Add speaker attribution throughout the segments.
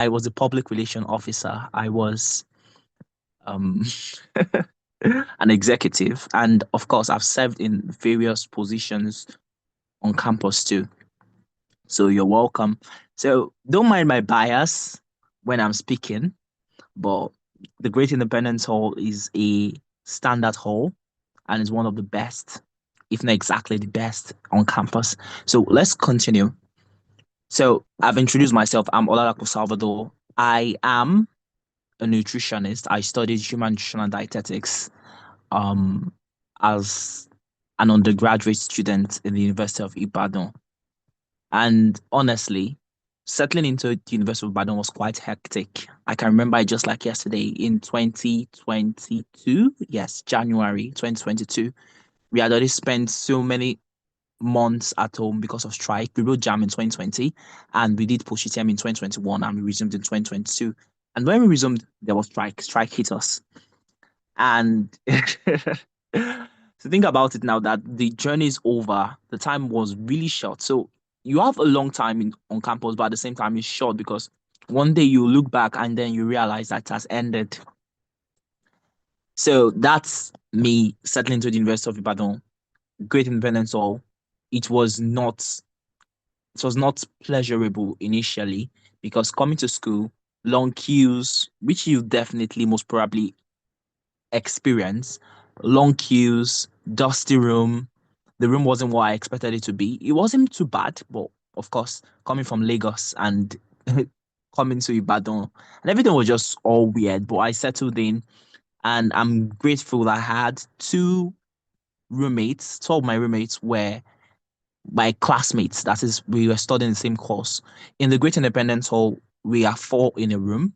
Speaker 1: I was a public relation officer. I was um, an executive, and of course, I've served in various positions on campus too. So you're welcome. So don't mind my bias when I'm speaking, but the Great Independence Hall is a standard hall and is one of the best, if not exactly the best, on campus. So let's continue. So I've introduced myself. I'm Olalapo Salvador. I am a nutritionist. I studied human nutrition and dietetics um, as an undergraduate student in the University of Ibadan. And honestly, settling into the University of Ibadan was quite hectic. I can remember it just like yesterday in 2022. Yes, January 2022. We had already spent so many months at home because of strike. We wrote JAM in 2020 and we did push ITM in 2021 and we resumed in 2022. And when we resumed, there was strike. Strike hit us. And to think about it now that the journey is over, the time was really short. So you have a long time on campus, but at the same time, it's short because one day you look back and then you realize that it has ended. So that's me settling to the University of Ibadan. Great Independence Hall. It was not it was not pleasurable initially because coming to school, long queues, which you definitely most probably experience, long queues, dusty room. The room wasn't what I expected it to be. It wasn't too bad, but of course, coming from Lagos and coming to Ibadan, and everything was just all weird. But I settled in, and I'm grateful that I had two roommates. Two of my roommates were my classmates. That is, we were studying the same course. In the Great Independence Hall, we are four in a room.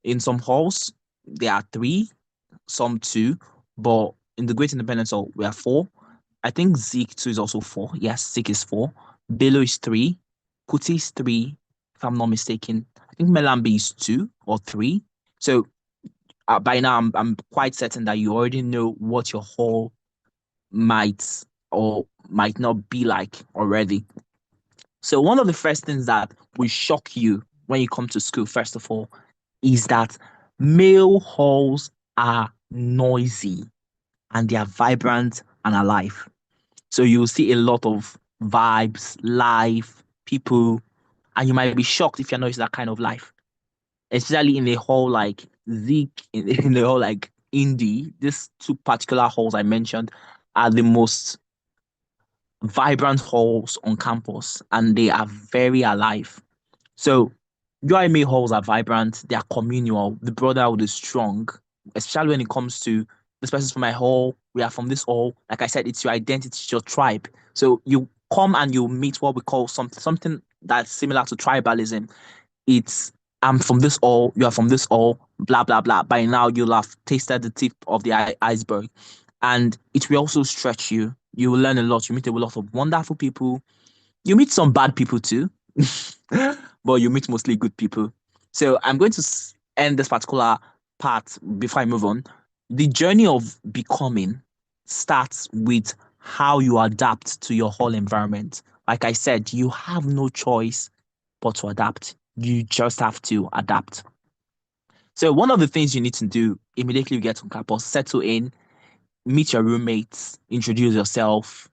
Speaker 1: In some halls, there are three, some two, but in the Great Independence Hall, we are four. I think Zeke too is also four. Yes, Zeke is four. Bello is three. Kuti is three, if I'm not mistaken. I think Melambi is two or three. So by now, I'm quite certain that you already know what your hall might or might not be like already. So one of the first things that will shock you when you come to school, first of all, is that male halls are noisy and they are vibrant and alive. So you'll see a lot of vibes, life, people, and you might be shocked if you're not used to that kind of life. Especially in a hall like Zeke, in a hall like Indie, these two particular halls I mentioned are the most vibrant halls on campus and they are very alive. So UIMA halls are vibrant, they are communal, the brotherhood is strong, especially when it comes to this person's from my hall, we are from this hall. Like I said, it's your identity, it's your tribe. So you come and you meet what we call something that's similar to tribalism. It's I'm from this hall, you are from this hall, blah blah blah. By now you'll have tasted the tip of the iceberg. And it will also stretch you. You will learn a lot. You meet a lot of wonderful people. You meet some bad people too, but you meet mostly good people. So I'm going to end this particular part before I move on. The journey of becoming starts with how you adapt to your whole environment. Like I said, you have no choice but to adapt. You just have to adapt. So one of the things you need to do immediately you get on campus, settle in, meet your roommates, introduce yourself.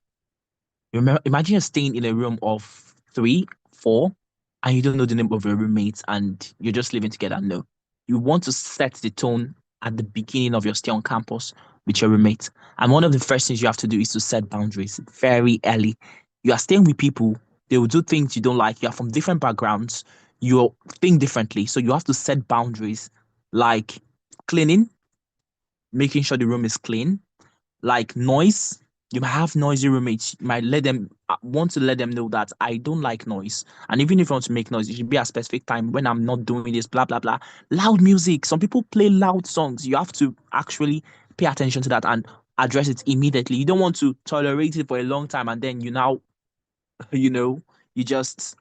Speaker 1: Remember, imagine you're staying in a room of three, four, and you don't know the name of your roommates and you're just living together. No. You want to set the tone at the beginning of your stay on campus with your roommates. And one of the first things you have to do is to set boundaries very early. You are staying with people, they will do things you don't like. You are from different backgrounds, you think differently. So you have to set boundaries like cleaning, making sure the room is clean, like noise. You might have noisy roommates. You might let them want to let them know that I don't like noise. And even if you want to make noise, it should be a specific time when I'm not doing this, blah, blah, blah. Loud music. Some people play loud songs. You have to actually pay attention to that and address it immediately. You don't want to tolerate it for a long time and then you now, you know, you just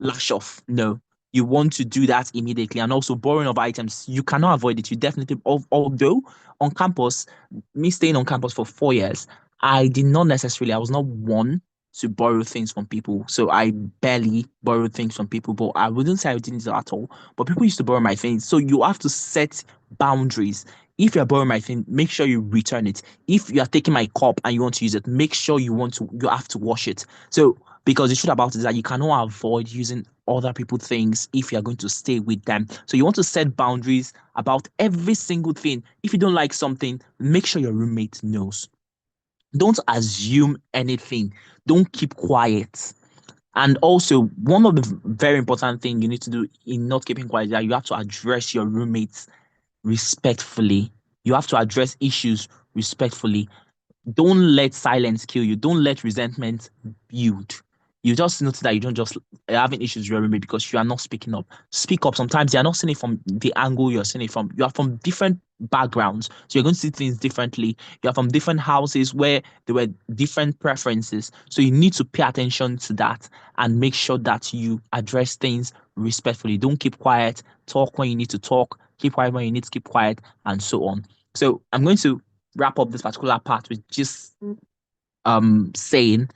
Speaker 1: lash off. No. You want to do that immediately. And also borrowing of items, you cannot avoid it. You definitely, although on campus, me staying on campus for 4 years, I did not necessarily, I was not one. to borrow things from people. So I barely borrow things from people, but I wouldn't say I didn't at all. But people used to borrow my things. So you have to set boundaries. If you're borrowing my thing, make sure you return it. If you are taking my cup and you want to use it, make sure you have to wash it. So because the truth about it is that you cannot avoid using other people's things if you're going to stay with them. So you want to set boundaries about every single thing. If you don't like something, make sure your roommate knows. Don't assume anything. Don't keep quiet. And also, one of the very important thing you need to do in not keeping quiet is that you have to address your roommates respectfully. You have to address issues respectfully. Don't let silence kill you. Don't let resentment build. You just notice that you don't just having issues with your roommate because you are not speaking up. Speak up. Sometimes they are not seeing it from the angle you're seeing it from. You are from different backgrounds, so you're going to see things differently. You are from different houses where there were different preferences. So you need to pay attention to that and make sure that you address things respectfully. Don't keep quiet. Talk when you need to talk. Keep quiet when you need to keep quiet, and so on. So I'm going to wrap up this particular part with just saying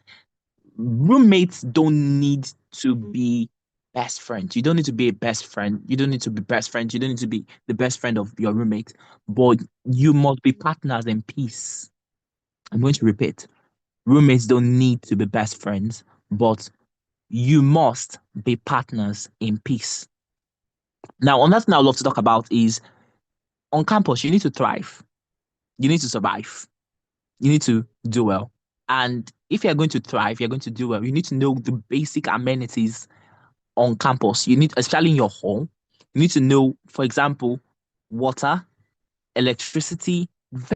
Speaker 1: roommates don't need to be best friends. You don't need to be a best friend. You don't need to be best friends. You don't need to be the best friend of your roommate, but you must be partners in peace. I'm going to repeat. Roommates don't need to be best friends, but you must be partners in peace. Now, another thing I would love to talk about is on campus, you need to thrive. You need to survive. You need to do well. And if you're going to thrive, you're going to do well, you need to know the basic amenities on campus. You need, especially in your home, you need to know, for example, water, electricity,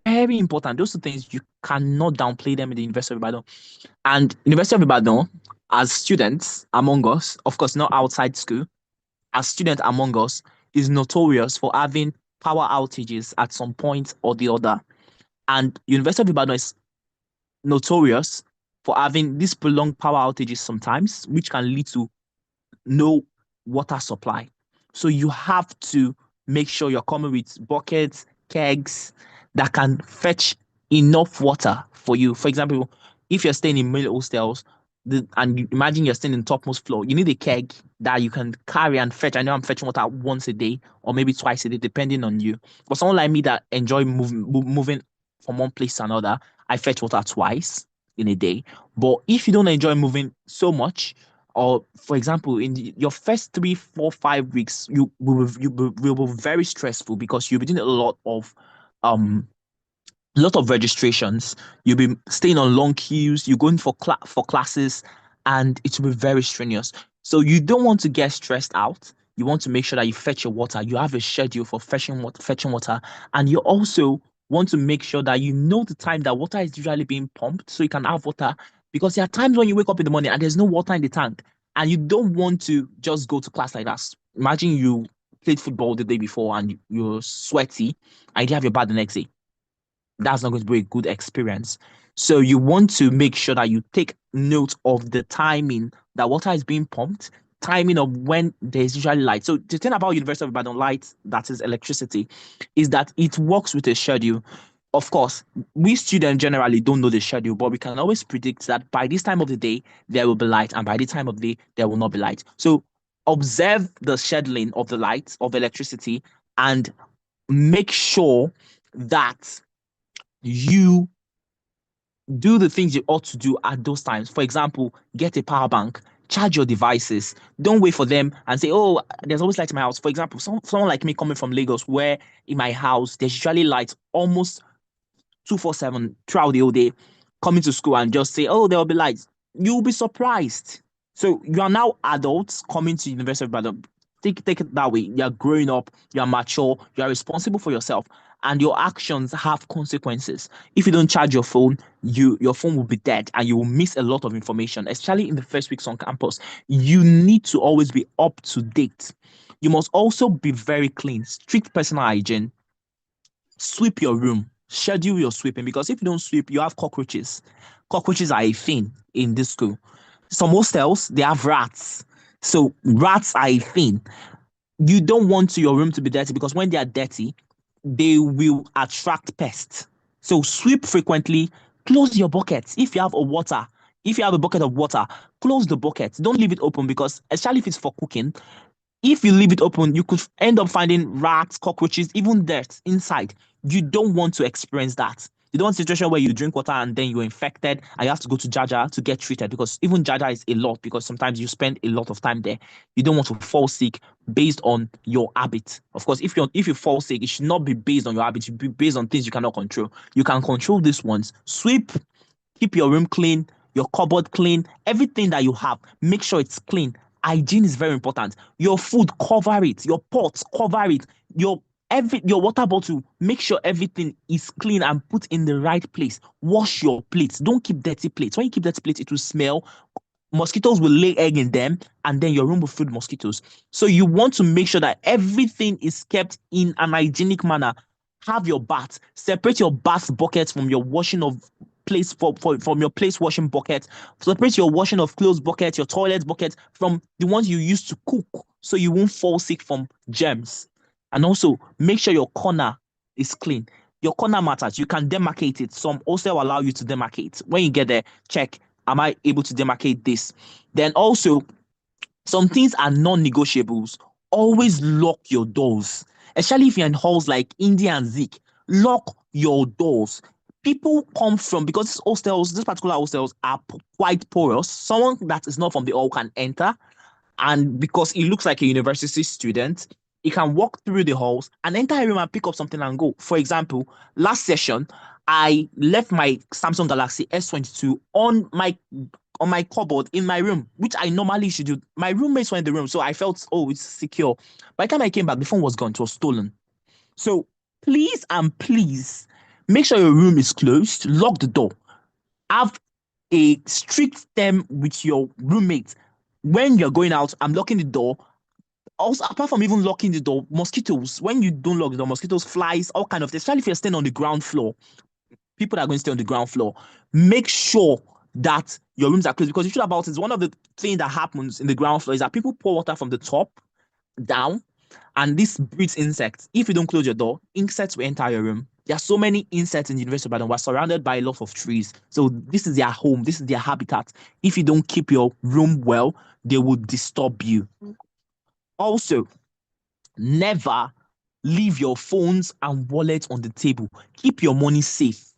Speaker 1: very important. Those two things, you cannot downplay them in the University of Ibadan. And University of Ibadan, as students among us, of course, not outside school, as students among us, is notorious for having power outages at some point or the other. And University of Ibadan is notorious for having these prolonged power outages sometimes, which can lead to no water supply. So you have to make sure you're coming with buckets, kegs that can fetch enough water for you. For example, if you're staying in male hostels, and imagine you're staying in topmost floor, you need a keg that you can carry and fetch. I know I'm fetching water once a day or maybe twice a day, depending on you. But someone like me that enjoy moving from one place to another, I fetch water twice in a day. But if you don't enjoy moving so much, or for example, in your first 3, 4, 5 weeks, you will be very stressful because you'll be doing um a lot of registrations. You'll be staying on long queues. You're going for classes, and it will be very strenuous. So you don't want to get stressed out. You want to make sure that you fetch your water. You have a schedule for fetching water, and you also want to make sure that you know the time that water is usually being pumped, so you can have water. Because there are times when you wake up in the morning and there's no water in the tank, and you don't want to just go to class like that. Imagine you played football the day before and you're sweaty, and you have your bath the next day. That's not going to be a good experience. So you want to make sure that you take note of the timing that water is being pumped, timing of when there's usually light. So the thing about University of Ibadan light, that is electricity, is that it works with a schedule. Of course, we students generally don't know the schedule, but we can always predict that by this time of the day there will be light, and by this time of the day there will not be light. So observe the scheduling of the light of electricity and make sure that you do the things you ought to do at those times. For example, get a power bank, charge your devices. Don't wait for them and say, oh, there's always light in my house. For example, someone like me coming from Lagos, where in my house there's usually lights almost 247 throughout the whole day, coming to school and just say, oh, there will be lights. You'll be surprised. So you are now adults coming to University of Ibadan. Take it that way. You're growing up, you're mature, you're responsible for yourself, and your actions have consequences. If you don't charge your phone, your phone will be dead and you will miss a lot of information, especially in the first weeks on campus. You need to always be up to date. You must also be very clean, strict personal hygiene. Sweep your room, schedule your sweeping, because if you don't sweep, you have cockroaches. Cockroaches are a thing in this school. Some hostels, they have rats. So rats are a thing. You don't want your room to be dirty because when they are dirty, they will attract pests. So sweep frequently, close your buckets. If you have a water, If you have a bucket of water, close the bucket. Don't leave it open because, especially if it's for cooking, if you leave it open, you could end up finding rats, cockroaches, even dirt inside. You don't want to experience that. You don't want a situation where you drink water and then you're infected and you have to go to Jaja to get treated, because even Jaja is a lot, because sometimes you spend a lot of time there. You don't want to fall sick based on your habit. Of course, if you fall sick, it should not be based on your habit. It should be based on things you cannot control. You can control these ones. Sweep, keep your room clean, your cupboard clean, everything that you have, make sure it's clean. Hygiene is very important. Your food, cover it. Your pots, cover it. Your water bottle, make sure everything is clean and put in the right place. Wash your plates. Don't keep dirty plates. When you keep dirty plates, it will smell. Mosquitoes will lay egg in them, and then your room will fill with mosquitoes. So you want to make sure that everything is kept in an hygienic manner. Have your bath. Separate your bath buckets from your washing of place from your place washing bucket. Separate your washing of clothes bucket, your toilet bucket from the ones you use to cook, so you won't fall sick from germs. And also make sure your corner is clean. Your corner matters. You can demarcate it. Some also allow you to demarcate. When you get there, check, am I able to demarcate this? Then also, some things are non-negotiables. Always lock your doors, especially if you're in halls like India and Zik. Lock your doors. People come from, because these particular hostels are quite porous. Someone that is not from the hall can enter, and because he looks like a university student, he can walk through the halls and enter a room and pick up something and go. For example, last session, I left my Samsung Galaxy S22 on my cupboard in my room, which I normally should do. My roommates were in the room, so I felt, oh, it's secure. By the time I came back, the phone was gone. It was stolen. So please and please make sure your room is closed. Lock the door. Have a strict term with your roommate. When you're going out, I'm locking the door. Also, apart from even locking the door, mosquitoes. When you don't lock the door, mosquitoes, flies, all kind of things. Especially if you're staying on the ground floor, people that are going to stay on the ground floor, make sure that your rooms are closed. Because the truth about it is, one of the things that happens in the ground floor is that people pour water from the top down, and this breeds insects. If you don't close your door, insects will enter your room. There are so many insects in the University of Ibadan. We're surrounded by a lot of trees. So this is their home. This is their habitat. If you don't keep your room well, they will disturb you. Also, never leave your phones and wallets on the table. Keep your money safe.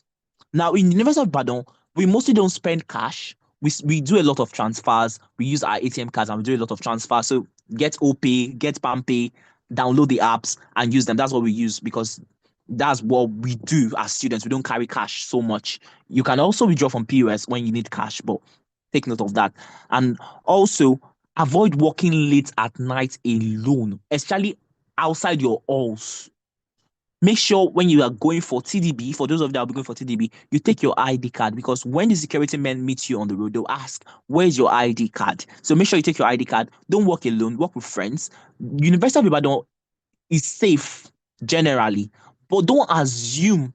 Speaker 1: Now, in the University of Ibadan, we mostly don't spend cash. We do a lot of transfers. We use our ATM cards and we do a lot of transfers. So get OPay, get PalmPay, download the apps and use them. That's what we use, because that's what we do as students. We don't carry cash so much. You can also withdraw from POS when you need cash, but take note of that. And also, avoid working late at night alone, especially outside your halls. Make sure when you are going for TDB, for those of you that are going for TDB, you take your ID card, because when the security men meet you on the road, they'll ask, where's your ID card? So make sure you take your ID card. Don't work alone, work with friends. University of Ibadan is safe generally, but don't assume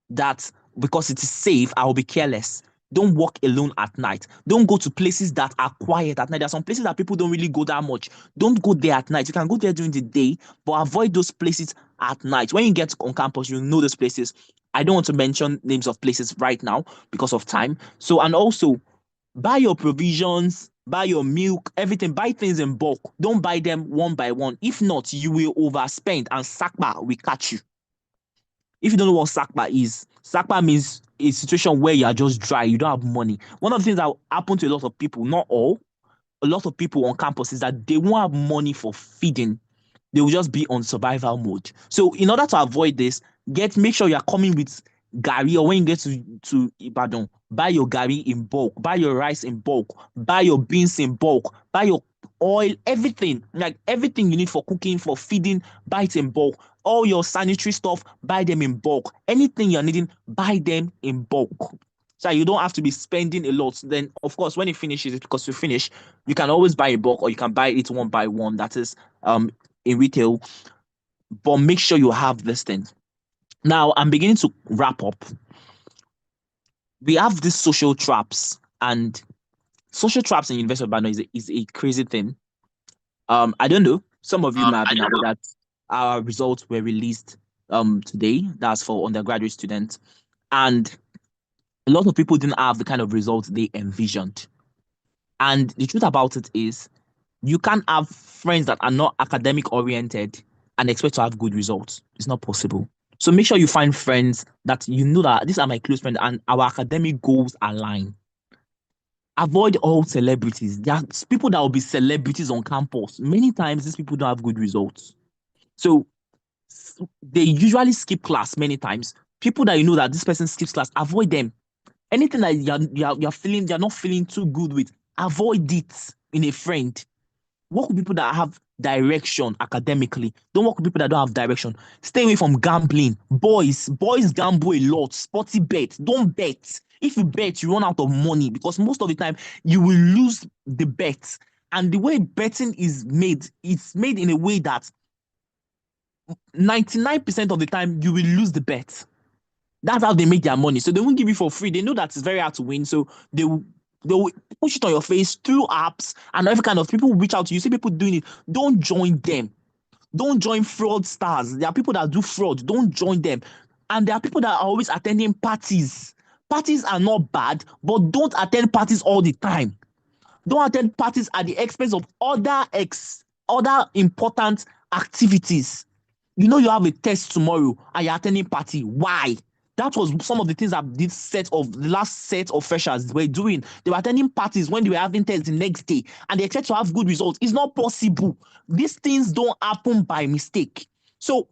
Speaker 1: that because it is safe, I will be careless. Don't walk alone at night. Don't go to places that are quiet at night. There are some places that people don't really go that much. Don't go there at night. You can go there during the day, but avoid those places at night. When you get on campus, you'll know those places. I don't want to mention names of places right now because of time. So, and also, buy your provisions, buy your milk, everything. Buy things in bulk. Don't buy them one by one. If not, you will overspend and Sakba will catch you. If you don't know what Sakpa is, Sakpa means a situation where you are just dry, you don't have money. One of the things that happen to a lot of people, not all, a lot of people on campus, is that they won't have money for feeding. They will just be on survival mode. So in order to avoid this, make sure you are coming with gari, or when you get to Ibadan, buy your gari in bulk, buy your rice in bulk, buy your beans in bulk, buy your oil, everything, like everything you need for cooking, for feeding, buy it in bulk. All your sanitary stuff, buy them in bulk. Anything you're needing, buy them in bulk. So you don't have to be spending a lot. Then, of course, when it finishes, because you finish, you can always buy in bulk, or you can buy it one by one. That is in retail. But make sure you have this thing. Now, I'm beginning to wrap up. We have these social traps, and social traps in University of Ibadan is a crazy thing. I don't know. Some of you might have been aware that our results were released today. That's for undergraduate students. And A lot of people didn't have the kind of results they envisioned. And the truth about it is, you can't have friends that are not academic oriented and expect to have good results. It's not possible. So make sure you find friends that you know that these are my close friends and our academic goals align. Avoid all celebrities. There are people that will be celebrities on campus. Many times these people don't have good results. So they usually skip class many times. People that you know that this person skips class, avoid them. Anything that you're feeling, you're not feeling too good with, avoid it in a friend. Work with people that have direction academically. Don't work with people that don't have direction. Stay away from gambling. Boys gamble a lot. Sporty bet. Don't bet. If you bet, you run out of money because most of the time you will lose the bet. And the way betting is made, it's made in a way that 99% of the time you will lose the bet. That's how they make their money. So they won't give you for free. They know that it's very hard to win. So they'll push it on your face through apps and every kind of people will reach out to you. See people doing it. Don't join them. Don't join fraudsters. There are people that do fraud. Don't join them. And there are people that are always attending parties. Parties are not bad, but don't attend parties all the time. Don't attend parties at the expense of other important activities. You know you have a test tomorrow and you're attending party. Why? That was some of the things that the last set of freshers were doing. They were attending parties when they were having tests the next day and they expect to have good results. It's not possible. These things don't happen by mistake. So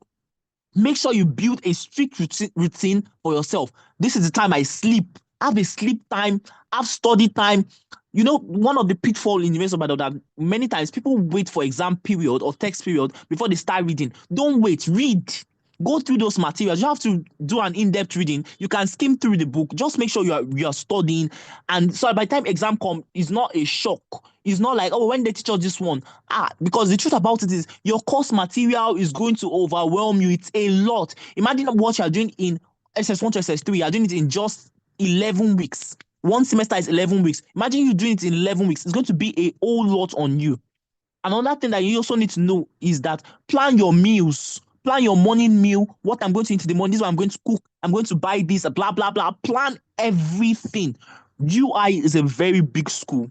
Speaker 1: make sure you build a strict routine for yourself. This is the time I sleep. Have a sleep time, have study time. You know, one of the pitfalls in University of Ibadan that many times people wait for exam period or text period before they start reading. Don't wait, read. Go through those materials. You have to do an in-depth reading. You can skim through the book. Just make sure you are studying. And so by the time exam comes, it's not a shock. It's not like, oh, when they teach us this one. Because the truth about it is your course material is going to overwhelm you. It's a lot. Imagine what you are doing in SS1 to SS3. You are doing it in just 11 weeks. One semester is 11 weeks. Imagine you doing it in 11 weeks. It's going to be a whole lot on you. Another thing that you also need to know is that plan your meals. Plan your morning meal. What I'm going to eat in the morning. This is what I'm going to cook. I'm going to buy this, blah, blah, blah. Plan everything. UI is a very big school.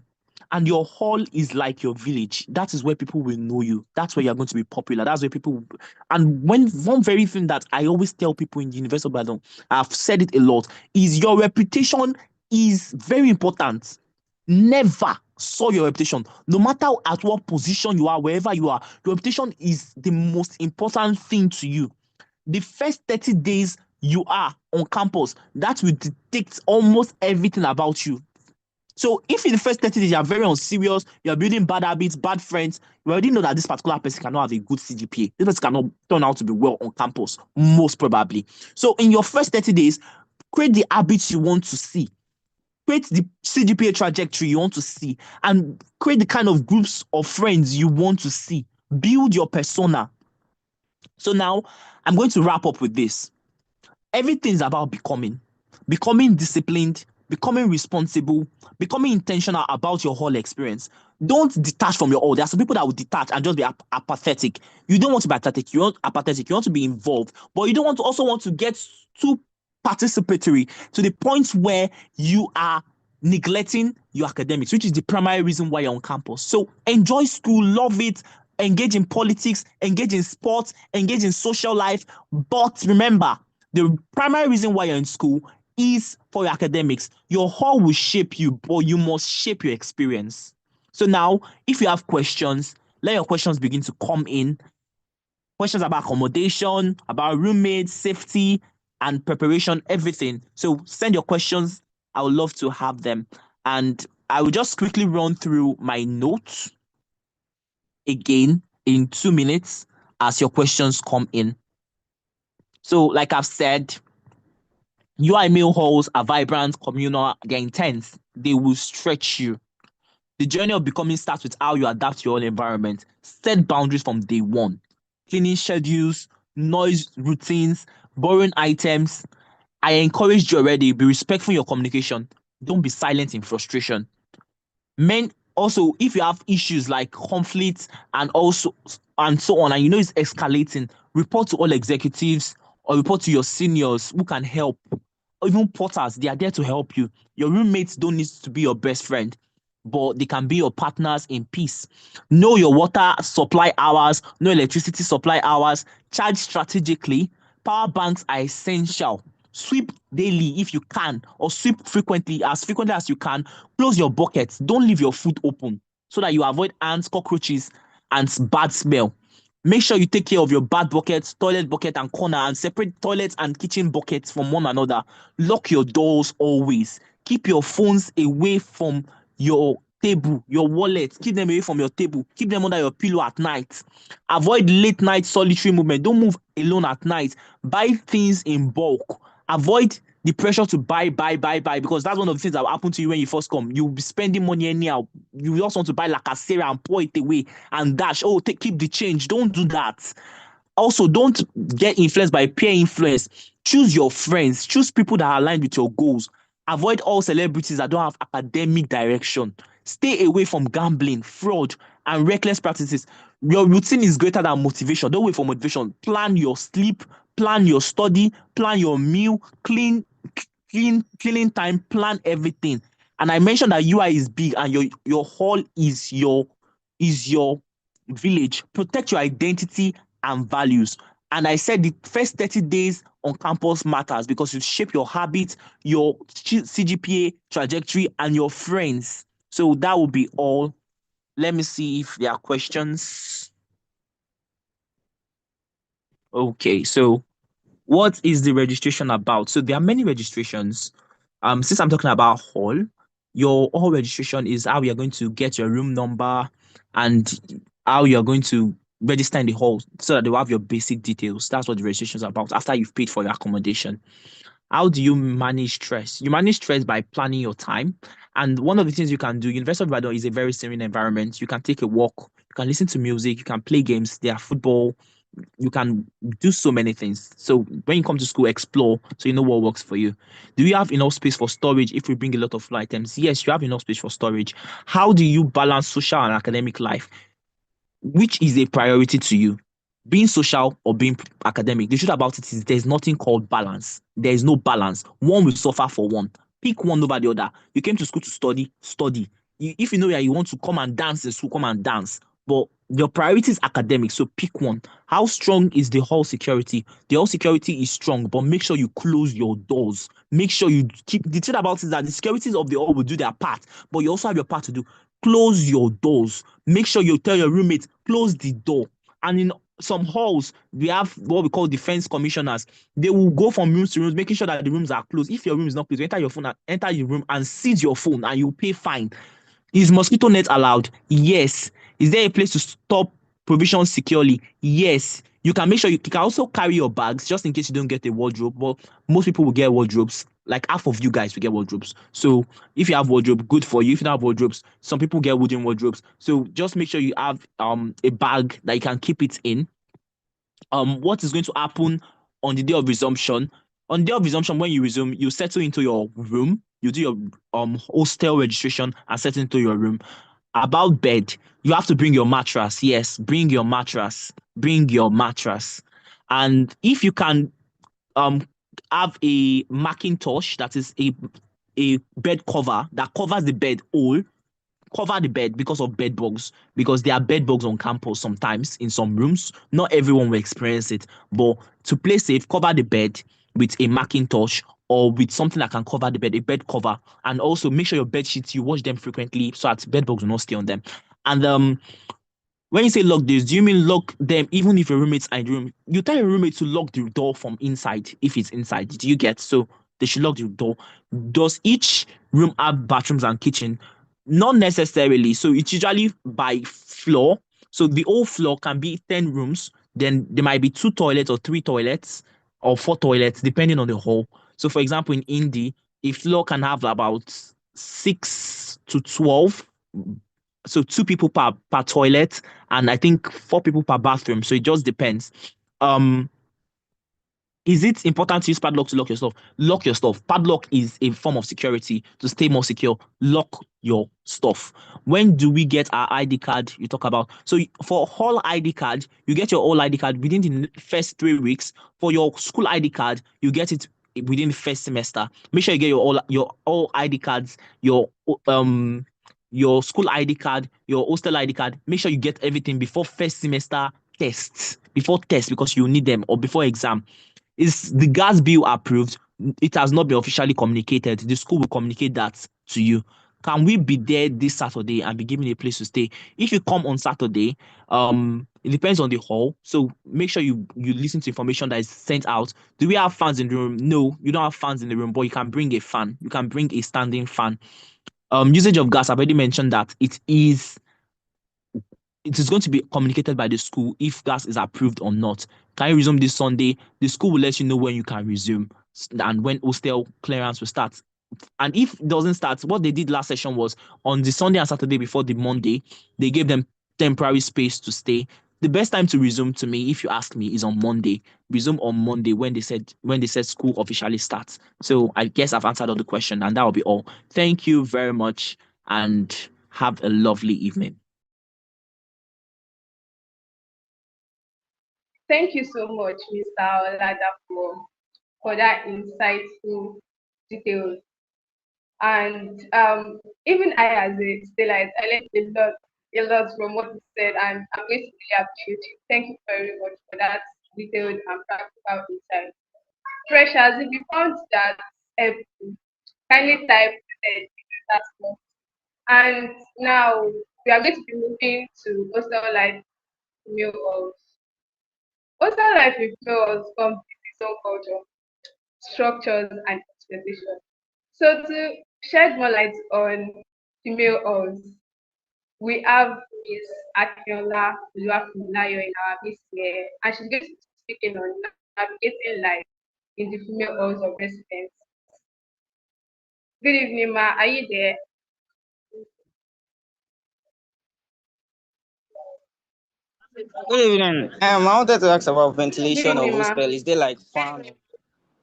Speaker 1: And your hall is like your village. That is where people will know you. That's where you're going to be popular. That's where people. And one very thing that I always tell people in the University of Ibadan, I've said it a lot, is your reputation is very important. Never saw your reputation. No matter at what position you are, wherever you are, your reputation is the most important thing to you. The first 30 days you are on campus, that will dictate almost everything about you. So if in the first 30 days you are very unserious, you are building bad habits, bad friends, you already know that this particular person cannot have a good CGPA. This person cannot turn out to be well on campus, most probably. So in your first 30 days, create the habits you want to see. Create the CGPA trajectory you want to see and create the kind of groups of friends you want to see. Build your persona. So now I'm going to wrap up with this. Everything's about becoming disciplined, becoming responsible, becoming intentional about your whole experience. Don't detach from your all. There are some people that will detach and just be apathetic. You don't want to be apathetic. You want to be involved, but you don't want to get too participatory to the point where you are neglecting your academics, which is the primary reason why you're on campus. So enjoy school, love it, engage in politics, engage in sports, engage in social life. But remember, the primary reason why you're in school is for your academics. Your hall will shape you, but you must shape your experience. So now, if you have questions, let your questions begin to come in. Questions about accommodation, about roommates, safety, and preparation, everything. So send your questions. I would love to have them. And I will just quickly run through my notes again in 2 minutes as your questions come in. So, like I've said, UI mail halls are vibrant, communal, they're intense. They will stretch you. The journey of becoming starts with how you adapt to your own environment. Set boundaries from day one. Cleaning schedules, noise routines, borrowing items. I encouraged you already. Be respectful in your communication. Don't be silent in frustration. Men also, if you have issues like conflicts and so on, and you know it's escalating, report to all executives or report to your seniors who can help. or even porters, they are there to help you. Your roommates don't need to be your best friend, but they can be your partners in peace. Know your water supply hours, know electricity supply hours, charge strategically. Power banks are essential. Sweep daily if you can, or sweep frequently as you can. Close your buckets. Don't leave your food open so that you avoid ants, cockroaches, and bad smell. Make sure you take care of your bath buckets, toilet bucket, and corner, and separate toilets and kitchen buckets from one another. Lock your doors always. Keep your phones away from your table, your wallet. Keep them away from your table. Keep them under your pillow at night. Avoid late night solitary movement. Don't move alone at night. Buy things in bulk. Avoid the pressure to buy, because that's one of the things that will happen to you when you first come. You'll be spending money anyhow. You just want to buy like a Lacasera and pour it away and dash. Oh, keep the change. Don't do that. Also, don't get influenced by peer influence. Choose your friends. Choose people that are aligned with your goals. Avoid all celebrities that don't have academic direction. Stay away from gambling, fraud, and reckless practices. Your routine is greater than motivation. Don't wait for motivation. Plan your sleep, plan your study, plan your meal, cleaning time, plan everything. And I mentioned that UI is big and your hall is your village. Protect your identity and values. And I said the first 30 days on campus matters because you shape your habits, your CGPA trajectory, and your friends. So that will be all. Let me see if there are questions. Okay, so what is the registration about? So there are many registrations. Since I'm talking about hall, your hall registration is how you're going to get your room number and how you're going to register in the hall so that they will have your basic details. That's what the registration is about after you've paid for your accommodation. How do you manage stress? You manage stress by planning your time. And one of the things you can do, University of Ibadan is a very serene environment. You can take a walk, you can listen to music, you can play games, there are football, you can do so many things. So when you come to school, explore so you know what works for you. Do you have enough space for storage if we bring a lot of items? Yes, you have enough space for storage. How do you balance social and academic life? Which is a priority to you? Being social or being academic? The truth about it is there's nothing called balance. There is no balance. One will suffer for one. Pick one over the other. You came to school to study, study. If you know that you want to come and dance in school, come and dance. But your priority is academic, so pick one. How strong is the hall security? The hall security is strong, but make sure you close your doors. Make sure you keep. The truth about it is that the securities of the hall will do their part, but you also have your part to do. Close your doors. Make sure you tell your roommate, close the door. And in some halls, we have what we call defense commissioners. They will go from rooms to rooms, making sure that the rooms are closed. If your room is not closed, enter your phone and enter your room and seize your phone and you pay fine. Is mosquito net allowed? Yes. Is there a place to stop provisions securely? Yes. You can make sure you can also carry your bags just in case you don't get a wardrobe. But most people will get wardrobes. Like half of you guys will get wardrobes. So if you have wardrobe, good for you. If you don't have wardrobes, some people get wooden wardrobes. So just make sure you have a bag that you can keep it in. What is going to happen on the day of resumption? On the day of resumption, when you resume, you settle into your room, you do your hostel registration and settle into your room. About bed, you have to bring your mattress. Yes, bring your mattress. Bring your mattress. And if you can um have a Macintosh, that is a bed cover that covers the bed all, cover the bed because of bed bugs, because there are bed bugs on campus sometimes in some rooms. Not everyone will experience it, but to play safe, cover the bed with a Macintosh or with something that can cover the bed, a bed cover, and also make sure your bed sheets you wash them frequently so that bed bugs will not stay on them. And when you say lock this, do you mean lock them even if your roommates are in the room? You tell your roommate to lock the door from inside if it's inside. Do you get? So they should lock the door. Does each room have bathrooms and kitchen? Not necessarily. So it's usually by floor. So the whole floor can be 10 rooms. Then there might be 2 toilets or 3 toilets or 4 toilets, depending on the hall. So for example, in Indy, a floor can have about 6 to 12, so 2 people per toilet, and I think 4 people per bathroom. So it just depends. Um, is it important to use padlock to lock your stuff? Lock your stuff. Padlock is a form of security to stay more secure. Lock your stuff. When do we get our ID card? You talk about. So for whole ID card, you get your whole ID card within the first 3 weeks. For your school ID card, you get it within the first semester. Make sure you get your all ID cards, your school ID card, your hostel ID card. Make sure you get everything before first semester tests, because you need them, or before exam. Is the gas bill approved? It has not been officially communicated. The school will communicate that to you. Can we be there this Saturday and be given a place to stay? If you come on Saturday, it depends on the hall. So make sure you listen to information that is sent out. Do we have fans in the room? No, you don't have fans in the room, but you can bring a fan. You can bring a standing fan. Usage of gas, I've already mentioned that it is going to be communicated by the school if gas is approved or not. Can you resume this Sunday? The school will let you know when you can resume and when hostel clearance will start. And if it doesn't start, what they did last session was on the Sunday and Saturday before the Monday, they gave them temporary space to stay. The best time to resume, to me, if you ask me, is on Monday. Resume on Monday when they said school officially starts. So I guess I've answered all the question, and that will be all. Thank you very much, and have a lovely evening.
Speaker 2: Thank you so much, Mr. Olada, for that insightful details. And even I, as a Stellite, I learned a lot from what you said, and I'm going to really appreciate you. Thank you very much for that detailed and practical insight. Freshers, if you found that helpful, kindly type that box. And now we are going to be moving to hostel life female halls. Hostel life with female halls comes with its own culture, structures, and expectations. So to shed more light on female halls, we have Miss Akinola Oluwafunilayo in our midst here, and she's going to be speaking on navigating life in the female halls of residence. Good evening, Ma. Are you there?
Speaker 3: Good evening. I wanted to ask about ventilation of
Speaker 2: Good evening, Ma.
Speaker 3: hostel. Is there like fan?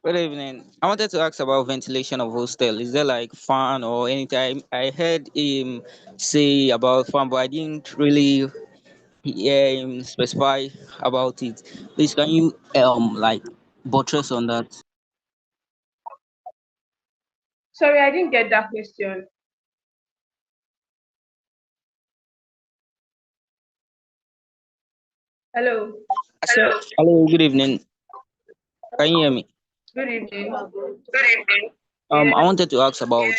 Speaker 3: Good evening. I wanted to ask about ventilation of hostel. Is there like fan or anything? I heard him say about fan, but I didn't really hear him specify about it. Please, can you like buttress on that?
Speaker 2: Sorry, I didn't get that question. Hello.
Speaker 3: Hello. Good evening. Can you hear me?
Speaker 2: Good evening.
Speaker 3: I wanted to ask about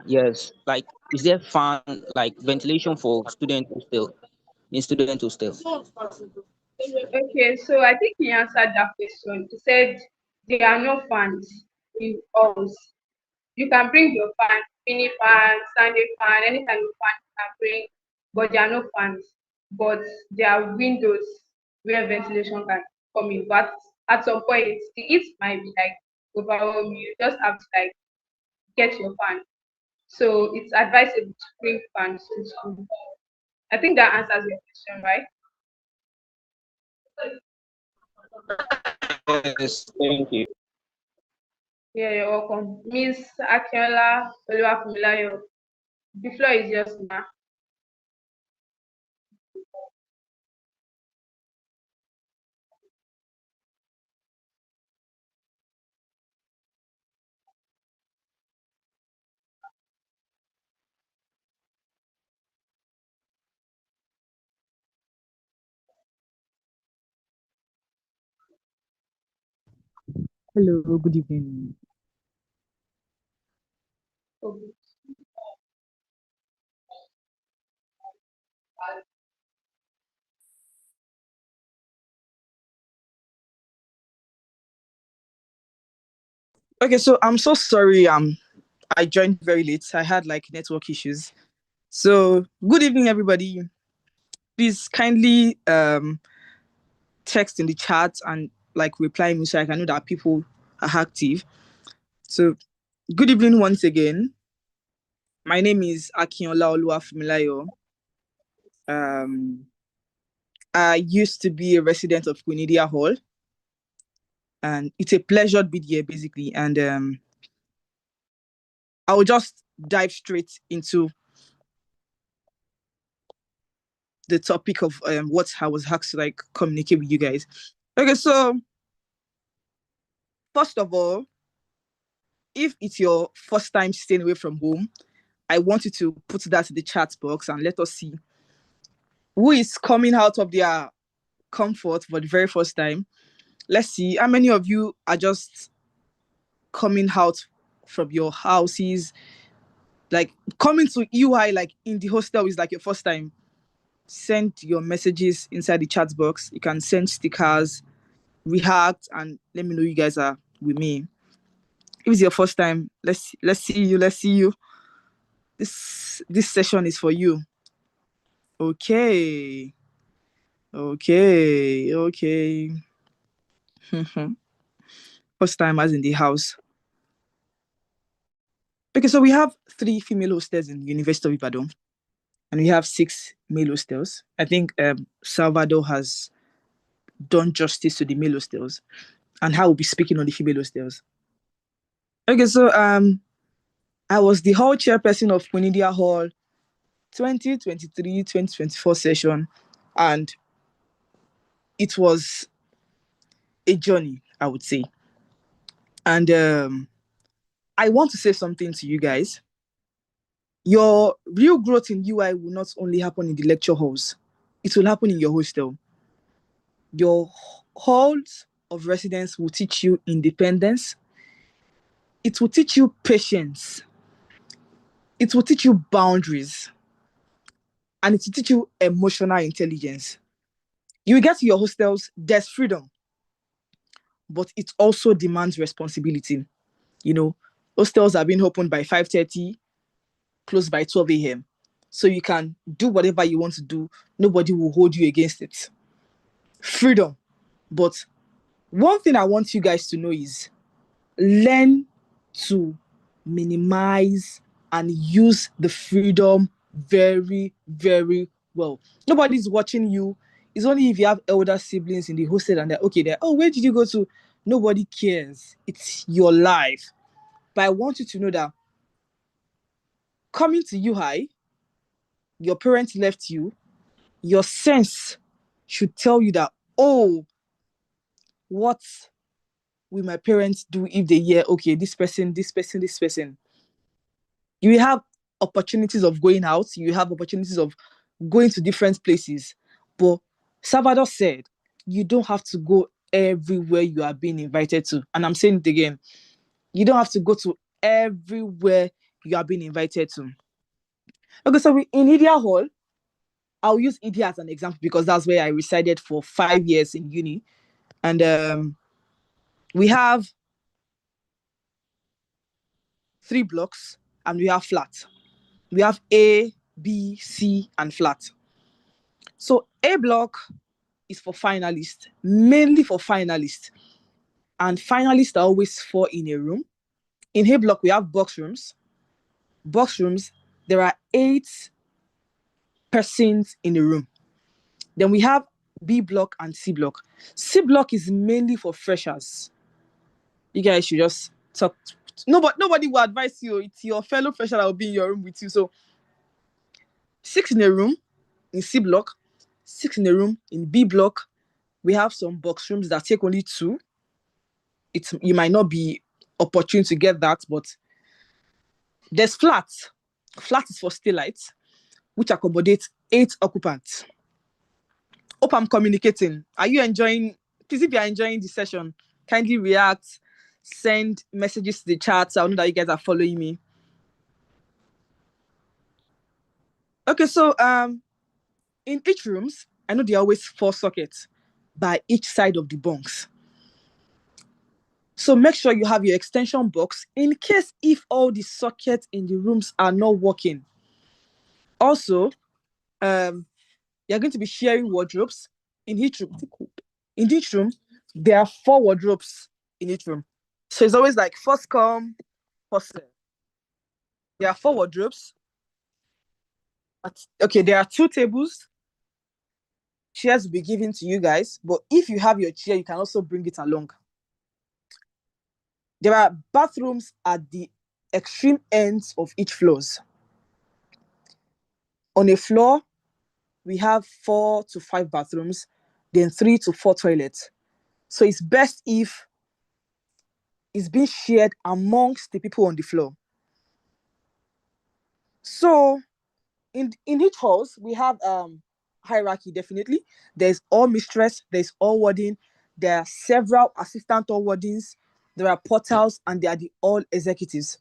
Speaker 3: yes, like is there fan like ventilation for student hostel in student hostel?
Speaker 2: Okay, so I think he answered that question. He said there are no fans in halls. You can bring your fan, mini fan, standing fan, any kind of fan you can bring, but there are no fans. But there are windows where ventilation can come in. But at some point, the heat might be like overwhelming. You just have to like get your fan. So it's advisable to bring fans to school. I think that answers your question, right?
Speaker 3: Yes, thank you.
Speaker 2: Yeah, you're welcome. Miss Akinola Oluwafumilayo, the floor is yours now.
Speaker 4: Hello, good evening.
Speaker 2: Okay.
Speaker 4: Okay, so I'm so sorry. I joined very late. I had like network issues. So good evening, everybody. Please kindly text in the chat and like reply me so I can know that people are active. So good evening once again. My name is Akinola Oluwafumilayo. I used to be a resident of Quinidia Hall, and it's a pleasure to be here basically. And I will just dive straight into the topic of what I was asked to like communicate with you guys. Okay, so first of all, if it's your first time staying away from home, I want you to put that in the chat box and let us see who is coming out of their comfort for the very first time. Let's see how many of you are just coming out from your houses, like coming to UI, like in the hostel is like your first time. Send your messages inside the chat box. You can send stickers, react, and let me know you guys are with me. If it's your first time, let's see you. Let's see you. This session is for you. Okay. First timers in the house. Okay, so we have 3 female hostels in University of Ibadan, and we have 6 male hostels. I think Salvador has done justice to the male hostels, and I will be speaking on the female hostels. Okay, so I was the hall chairperson of Quinidia Hall 2023-2024 session, and it was a journey, I would say. And I want to say something to you guys. Your real growth in UI will not only happen in the lecture halls, it will happen in your hostel. Your halls of residence will teach you independence. It will teach you patience. It will teach you boundaries. And it will teach you emotional intelligence. You get to your hostels, there's freedom, but it also demands responsibility. You know, hostels are being opened by 5:30, closed by 12 a.m. So you can do whatever you want to do. Nobody will hold you against it. Freedom. But one thing I want you guys to know is learn to minimize and use the freedom very, very well. Nobody's watching you. It's only if you have elder siblings in the hostel and they're okay there. Oh, where did you go to? Nobody cares. It's your life. But I want you to know that coming to UI, your parents left you, your sense should tell you that, oh, what will my parents do if they hear, okay, this person. You will have opportunities of going out, you have opportunities of going to different places. But Salvador said, you don't have to go everywhere you are being invited to. And I'm saying it again, you don't have to go to everywhere you are being invited to. Okay, so in Idia Hall, I'll use Idia as an example because that's where I resided for 5 years in uni. And we have 3 blocks and we have flat. We have A, B, C, and flat. So A block is for finalists, mainly for finalists. And finalists are always 4 in a room. In A block, we have box rooms. Box rooms, there are 8 persons in the room. Then we have B block and C block. C block is mainly for freshers. You guys should just talk. Nobody will advise you. It's your fellow fresher that will be in your room with you. So 6 in a room in C block, 6 in a room in B block. We have some box rooms that take only 2. You might not be opportune to get that, but there's flat. Flat is for staylights, which accommodates 8 occupants. Hope I'm communicating. Are you enjoying? Please, if you're enjoying the session, kindly react, send messages to the chat. So I know that you guys are following me. Okay, so in each rooms, I know there are always 4 sockets by each side of the bunks. So make sure you have your extension box in case if all the sockets in the rooms are not working. Also, you're going to be sharing wardrobes in each room. In each room, there are 4 wardrobes in each room. So it's always like first come, first serve. There are 4 wardrobes. Okay, there are 2 tables. Chairs will be given to you guys, but if you have your chair, you can also bring it along. There are bathrooms at the extreme ends of each floors. On a floor, we have 4 to 5 bathrooms, then 3 to 4 toilets. So it's best if is being shared amongst the people on the floor. So in each house we have hierarchy. Definitely there's all mistress, there's all warden, there are several assistant or wardens, there are portals, and there are the all executives.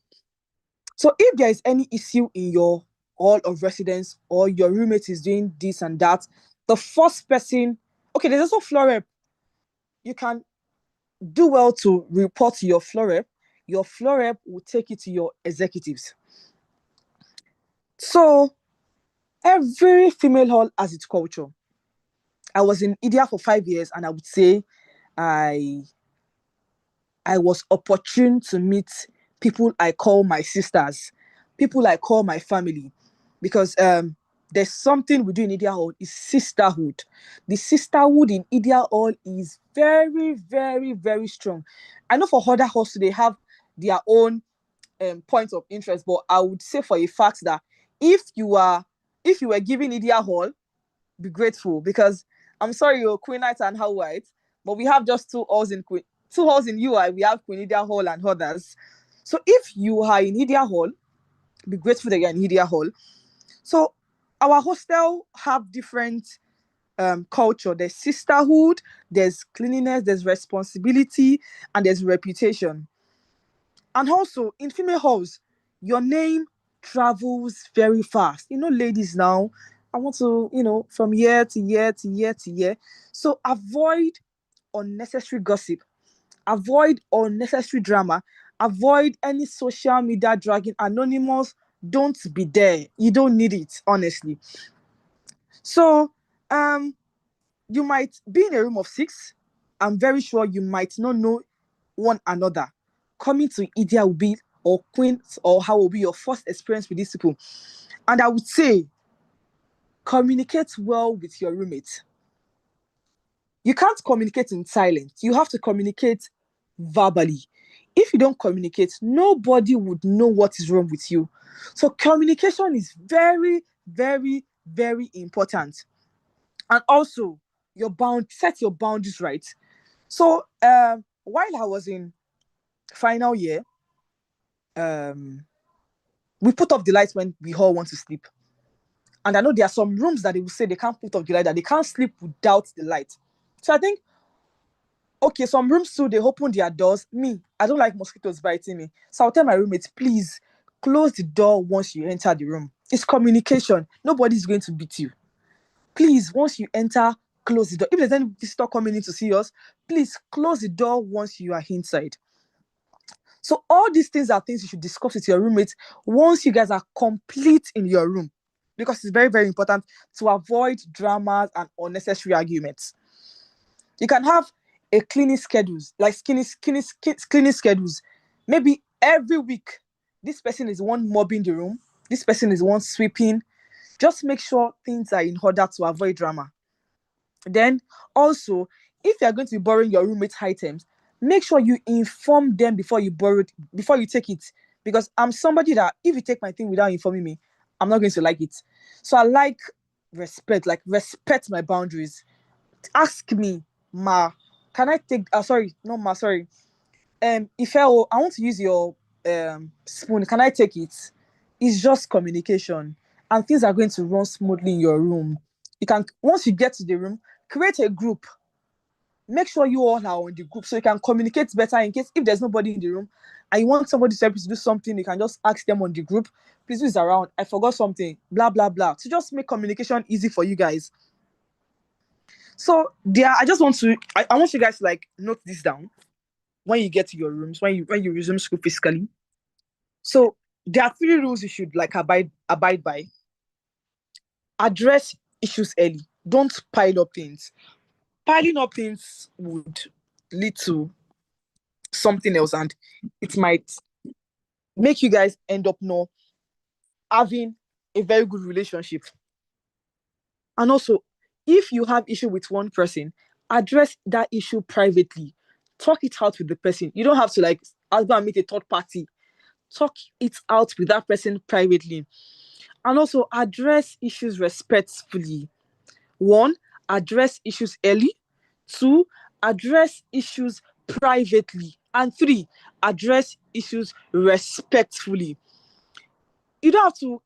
Speaker 4: So if there is any issue in your hall of residence, or your roommate is doing this and that, the first person, okay, there's also floor rep. You can do well to report to your floor rep. Your floor rep will take it to your executives. So every female hall has its culture. I was in India for 5 years, and I would say I I was opportune to meet people I call my sisters, people I call my family, because there's something we do in India Hall is sisterhood. The sisterhood in India Hall is very, very, very strong. I know for other halls they have their own points of interest, but I would say for a fact that if you are if you were given India Hall, be grateful, because I'm sorry, you're Queen Knight and How White, but we have just two halls in UI. We have Queen Idia Hall and others. So if you are in Idia Hall, be grateful that you're in Idia Hall. So our hostel have different culture. There's sisterhood, there's cleanliness, there's responsibility, and there's reputation. And also in female halls, your name travels very fast. Ladies now, I want to, from year to year to year to year. So avoid unnecessary gossip, avoid unnecessary drama, avoid any social media dragging. Anonymous, don't be there. You don't need it, honestly. So, you might be in a room of 6. I'm very sure you might not know one another. Coming to India will be, or Queens, or how will be your first experience with these people. And I would say, communicate well with your roommate. You can't communicate in silence. You have to communicate verbally. If you don't communicate, nobody would know what is wrong with you. So communication is very, very, very important. And also, set your boundaries right. So while I was in final year, um, we put off the lights when we all want to sleep. And I know there are some rooms that they will say they can't put off the light, that they can't sleep without the light. So I think, okay, some rooms too, they open their doors. Me, I don't like mosquitoes biting me. So I'll tell my roommates, please close the door once you enter the room. It's communication. Nobody's going to beat you. Please, once you enter, close the door. If there's any visitor coming in to see us, please close the door once you are inside. So all these things are things you should discuss with your roommates once you guys are complete in your room, because it's very, very important to avoid dramas and unnecessary arguments. You can have a cleaning schedules, like cleaning schedules. Maybe every week, this person is one mopping the room, this person is one sweeping. Just make sure things are in order to avoid drama. Then also, if you are going to be borrowing your roommate's items, make sure you inform them before you take it. Because I'm somebody that if you take my thing without informing me, I'm not going to like it. So I like respect, like respect my boundaries. Ask me, ma, can I take sorry, no ma, sorry. If I want to use your spoon, can I take it? It's just communication, and things are going to run smoothly in your room. You can, once you get to the room, create a group. Make sure you all are on the group so you can communicate better, in case if there's nobody in the room and you want somebody to help you to do something, you can just ask them on the group, please, who is around? I forgot something, blah blah blah. To just make communication easy for you guys. So there, I want you guys to like note this down when you get to your rooms, when you resume school physically. So there are 3 rules you should like abide by. Address issues early. Don't pile up things. Piling up things would lead to something else, and it might make you guys end up not having a very good relationship. And also, if you have issue with one person, address that issue privately. Talk it out with the person. You don't have to like go and meet a third party. Talk it out with that person privately. And also address issues respectfully. 1, address issues early. 2, address issues privately. And 3, address issues respectfully. You don't have to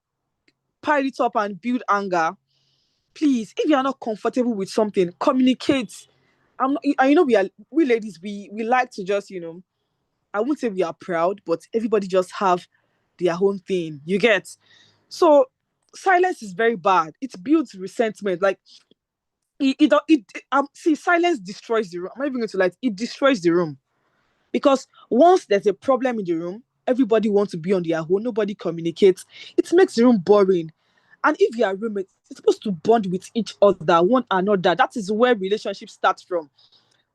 Speaker 4: pile it up and build anger. Please, if you are not comfortable with something, communicate. And we ladies, we like to just, I wouldn't say we are proud, but everybody just have their own thing. You get? So silence is very bad. It builds resentment. Like see, silence destroys the room. I'm not even going to lie. It destroys the room because once there's a problem in the room, everybody wants to be on their own. Nobody communicates. It makes the room boring. And if you are roommates, you're supposed to bond with each other, one another. That is where relationships start from.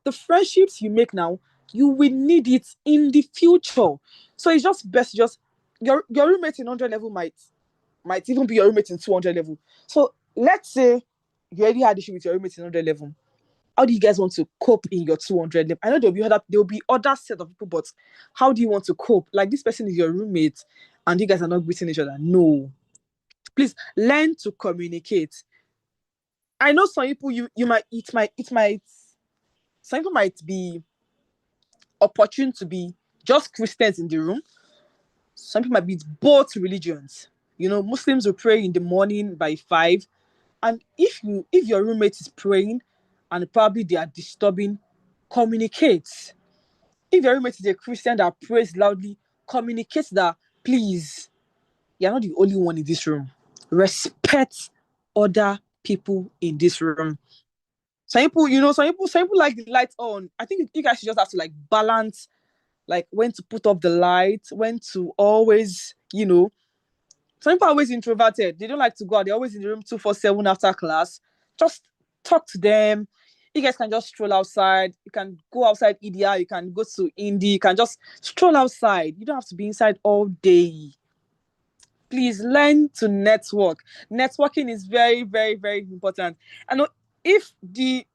Speaker 4: The friendships you make now, you will need it in the future. So it's just best just your roommate in 100 level might even be your roommate in 200 level. So let's say you already had issue with your roommate in 100 level. How do you guys want to cope in your 200 level? I know there'll be other set of people, but how do you want to cope? Like, this person is your roommate and you guys are not greeting each other. No. Please learn to communicate. I know some people some people might be opportune to be just Christians in the room. Some people might be both religions. Muslims will pray in the morning by 5. And if your roommate is praying and probably they are disturbing, communicate. If your roommate is a Christian that prays loudly, communicate that, please, you're not the only one in this room. Respect other people in this room. Some people like the lights on. I think you guys should just have to like balance, like when to put off the light, when to always, some people are always introverted. They don't like to go out. They're always in the room 247 after class. Just talk to them. You guys can just stroll outside. You can go outside EDR. You can go to Indie. You can just stroll outside. You don't have to be inside all day. Please learn to network. Networking is very, very, very important. I know if the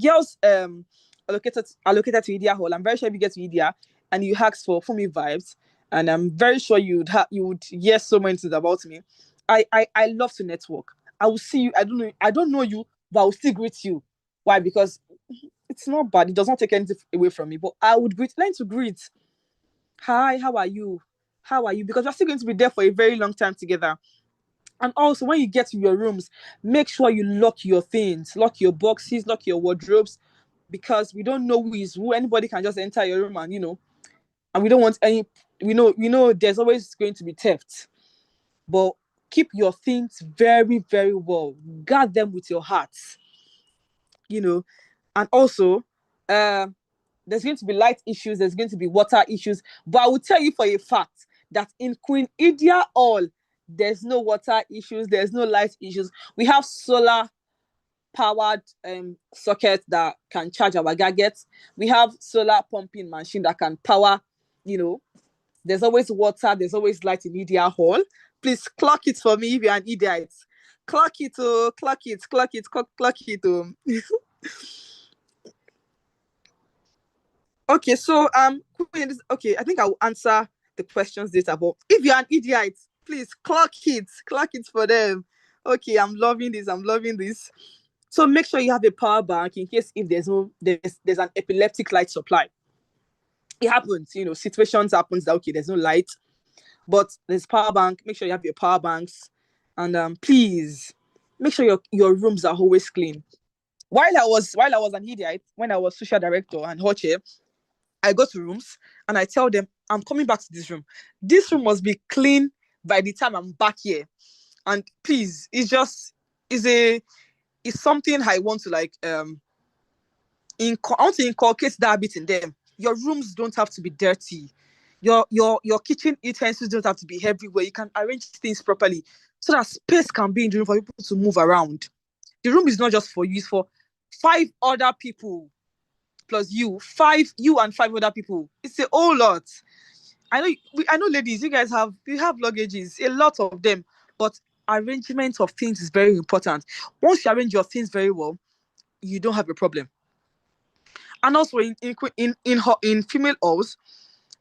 Speaker 4: girls allocated to Idia Hall, I'm very sure if you get to Idia and you ask for me vibes, and I'm very sure you would hear so many things about me. I love to network. I will see you. I don't know you, but I will still greet you. Why? Because it's not bad. It does not take anything away from me. But I would learn to greet. Hi, how are you? How are you? Because we're still going to be there for a very long time together. And also, when you get to your rooms, make sure you lock your things, lock your boxes, lock your wardrobes, because we don't know who is who. Anybody can just enter your room, and and we don't want any. We know there's always going to be theft, but keep your things very, very well. Guard them with your heart. And also, there's going to be light issues, there's going to be water issues, but I will tell you for a fact that in Queen Idia Hall, there's no water issues, there's no light issues. We have solar powered sockets that can charge our gadgets. We have solar pumping machine that can power, there's always water, there's always light in Idia Hall. Please clock it for me if you're an idiot. Clock it, oh, clock it. Oh. Okay, so okay, I think I will answer the questions later. But if you're an idiot, please clock it for them. Okay, I'm loving this. So make sure you have a power bank in case if there's an epileptic light supply. It happens, situations happens that okay, there's no light, but there's power bank. Make sure you have your power banks, and please make sure your rooms are always clean. While I was an idiot, when I was social director and Hoche, I go to rooms and I tell them, I'm coming back to this room. This room must be clean by the time I'm back here. And please, it's something I want to I want to inculcate that bit in them. Your rooms don't have to be dirty. Your kitchen utensils don't have to be everywhere. You can arrange things properly so that space can be in the room for people to move around. The room is not just for you, it's for 5 other people. Plus you and 5 other people. It's a whole lot. I know, ladies, you guys have luggages, a lot of them, but arrangement of things is very important. Once you arrange your things very well, you don't have a problem. And also in female halls,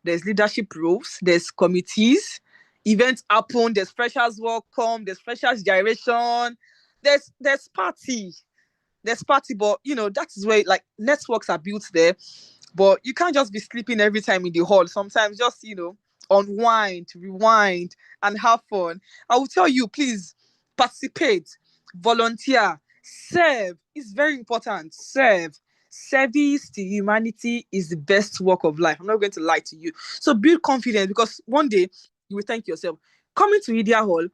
Speaker 4: there's leadership roles, there's committees, events happen, there's freshers welcome, there's freshers gyration, there's party. There's party, but that is where networks are built there. But you can't just be sleeping every time in the hall. Sometimes just, unwind, rewind, and have fun. I will tell you, please participate, volunteer, serve. It's very important. Serve. Service to humanity is the best work of life. I'm not going to lie to you. So build confidence, because one day you will thank yourself. Coming to Idia Hall,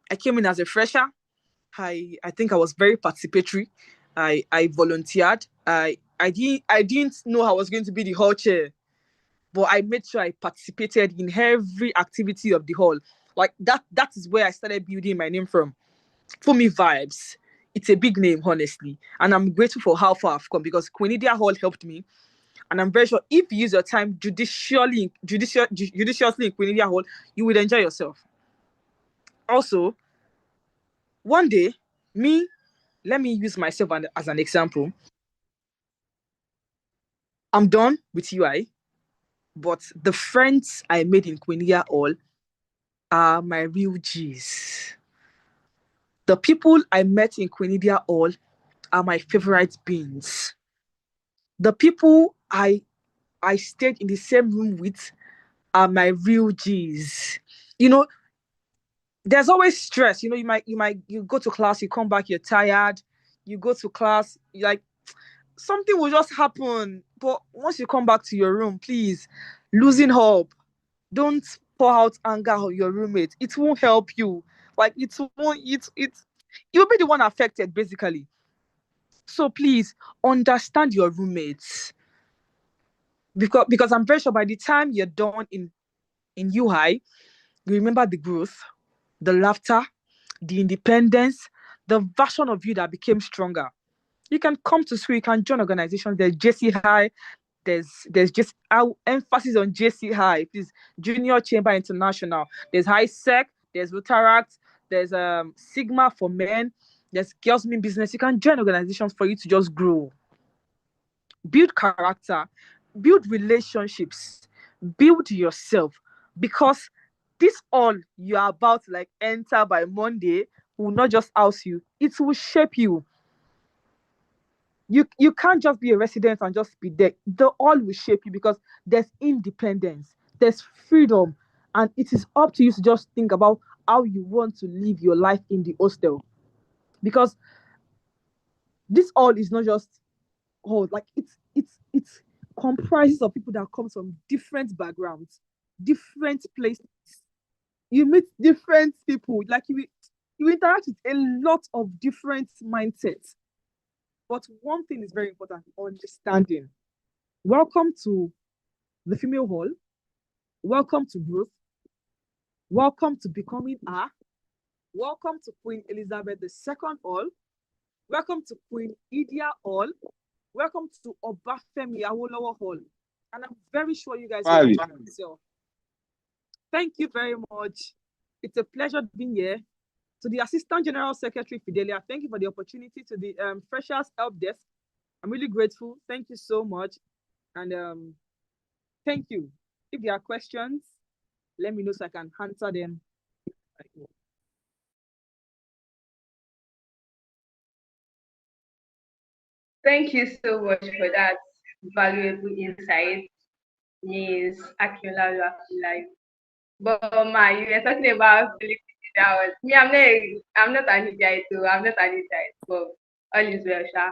Speaker 4: I came in as a fresher. I think I was very participatory. I volunteered. I didn't know I was going to be the hall chair, but I made sure I participated in every activity of the hall. Like that is where I started building my name from. For me, Vibes. It's a big name, honestly. And I'm grateful for how far I've come, because Quinidia Hall helped me. And I'm very sure if you use your time judiciously in Quinidia Hall, you will enjoy yourself. Also, one day, let me use myself as an example. I'm done with UI, but the friends I made in Quinidia Hall are my real G's. The people I met in Quinidia Hall are my favorite beings. The people I stayed in the same room with are my real G's. You know, there's always stress. You go to class, you come back, you're tired. You go to class, you like something will just happen. But once you come back to your room, please, losing hope. Don't pour out anger on your roommate. It won't help you. Like it won't. You'll be the one affected basically. So please understand your roommates, because I'm very sure by the time you're done in UI, you remember the growth, the laughter, the independence, the version of you that became stronger. You can come to school, you can join organizations. There's JC High, there's just our emphasis on JC High, please. Junior Chamber International. There's High Sec, there's Rotaract, there's Sigma for men, there's Girls Mean Business. You can join organizations for you to just grow, build character, build relationships, build yourself, because this all you are about to like enter by Monday will not just house you, it will shape you. You can't just be a resident and just be there. The all will shape you, because there's independence, there's freedom, and it is up to you to just think about how you want to live your life in the hostel. Because this all is not just like it's comprises of people that come from different backgrounds, different places. You meet different people, like you interact with a lot of different mindsets. But one thing is very important: understanding. Welcome to the female hall. Welcome to growth. Welcome to becoming her. Welcome to Queen Elizabeth II Hall. Welcome to Queen Idia Hall. Welcome to Obafemi Awolowo Hall. And I'm very sure you guys will enjoy yourself. Thank you very much. It's a pleasure being here. To the Assistant General Secretary Fidelia, thank you for the opportunity. To the Freshers Help Desk, I'm really grateful. Thank you so much. And thank you. If there are questions, let me know so I can answer them.
Speaker 2: Thank you so much for that valuable insight, Ms. Akinola Luafulai. But Ma, you were talking about Philip Hours. Me, I'm not an idiot too. I'm not an idiot, but all is well, Sha.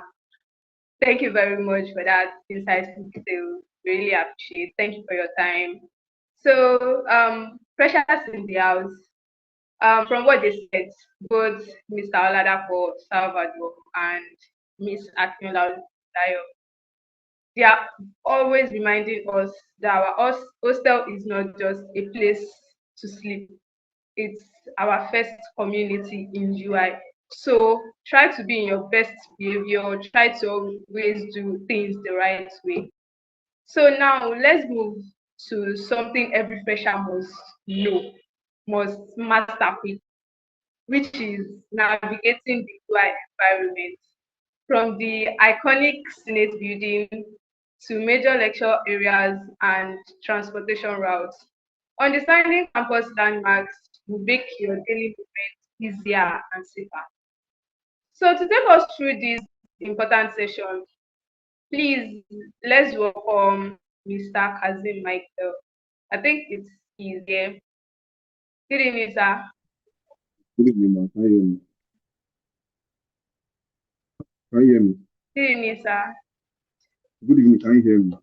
Speaker 2: Thank you very much for that insightful detail. Really appreciate. Thank you for your time. So, pressures in the house. From what they said, both Mr. Oladapo Salvador and Miss Akinola Dayo, they are always reminding us that our hostel is not just a place to sleep, it's our first community in UI. So try to be in your best behavior, try to always do things the right way. So now let's move to something every fresher must know, must master quick, which is navigating the UI environment. From the iconic Senate building to major lecture areas and transportation routes, understanding campus landmarks will make your daily movement easier and safer. So to take us through this important session, Please, let's welcome Mr. Kazim Michael. I think he's there. Good evening, sir.
Speaker 5: Good evening, man. Can you hear me? Can you hear me?
Speaker 2: Good evening, sir.
Speaker 5: Good evening. Can you hear me?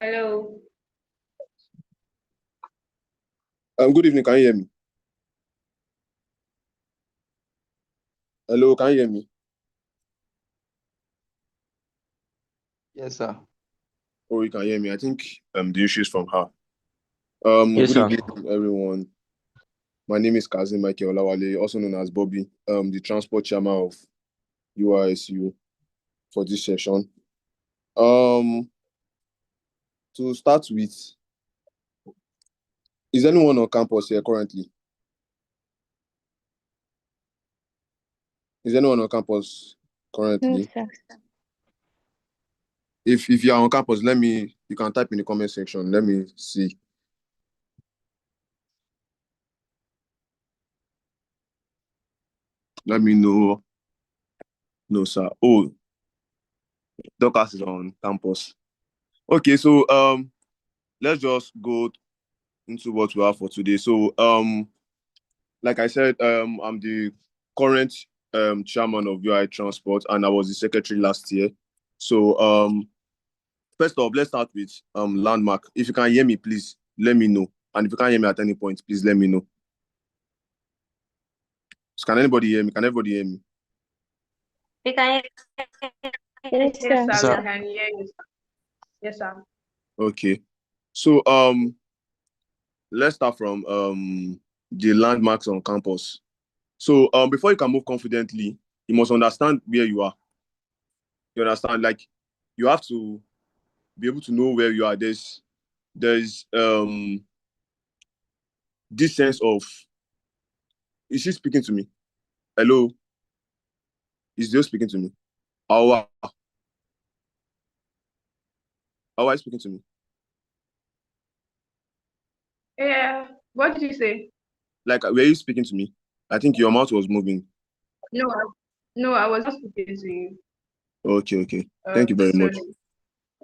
Speaker 2: Hello.
Speaker 5: Good evening. Can you hear me? Hello. Can you hear me?
Speaker 3: Yes, sir.
Speaker 5: Oh, you can hear me. I think the issue is from her.
Speaker 3: Yes,
Speaker 5: Good
Speaker 3: sir.
Speaker 5: evening, everyone. My name is Kazim Michael Olawale, also known as Bobby, the transport chairman of UISU for this session. To start with, is anyone on campus here currently? Is anyone on campus currently?
Speaker 6: No, sir.
Speaker 5: If you are on campus, you can type in the comment section. Let me see. Let me know. No, sir. Oh, Dorcas is on campus. Okay, so let's just go into what we have for today. So like I said, I'm the current chairman of UI Transport, and I was the secretary last year. So first off, let's start with landmark. If you can hear me, please let me know. And if you can't hear me at any point, please let me know. So can anybody hear me? Can everybody hear me?
Speaker 6: We can
Speaker 2: Yes,
Speaker 6: Yes,
Speaker 2: sir.
Speaker 6: sir.
Speaker 2: We can hear you, sir. Yes, sir.
Speaker 5: Okay. So let's start from the landmarks on campus. So before you can move confidently, you must understand where you are. You understand? Like you have to be able to know where you are. There's this sense of, is she speaking to me? Hello? Is Joe speaking to me? How are you speaking to me?
Speaker 2: Yeah. What did you say?
Speaker 5: Like were you speaking to me? I think your mouth was moving.
Speaker 2: No, no, I was not speaking to you.
Speaker 5: Okay. Thank you very much.
Speaker 2: Sorry.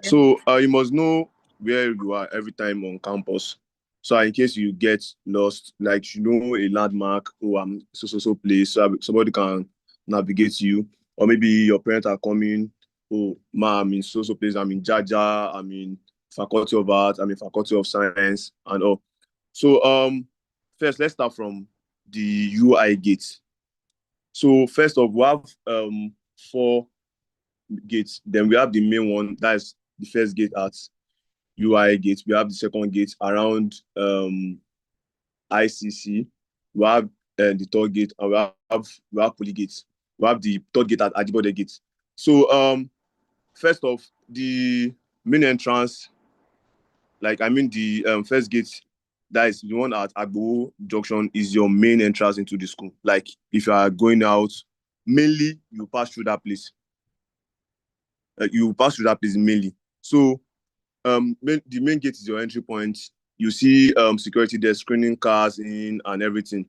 Speaker 2: Yes.
Speaker 5: So you must know where you are every time on campus. So in case you get lost, like you know a landmark, oh I'm so place, so somebody can navigate you, or maybe your parents are coming, oh ma, I'm in so place, I'm in Jaja, I'm in Faculty of Art, I'm in Faculty of Science, and all. So first let's start from the UI gate. So first off, we have 4 gates. Then we have the main one, that's the first gate at UI gate. We have the second gate around ICC. We have the third gate, and we have Poly gate. We have the third gate at Ajibode gate. So first off, the main entrance, like I mean the first gate, that is the one at Agbo Junction, is your main entrance into the school. Like if you are going out, mainly you pass through that place. You pass through that place mainly. So the main gate is your entry point. You see security there screening cars in and everything,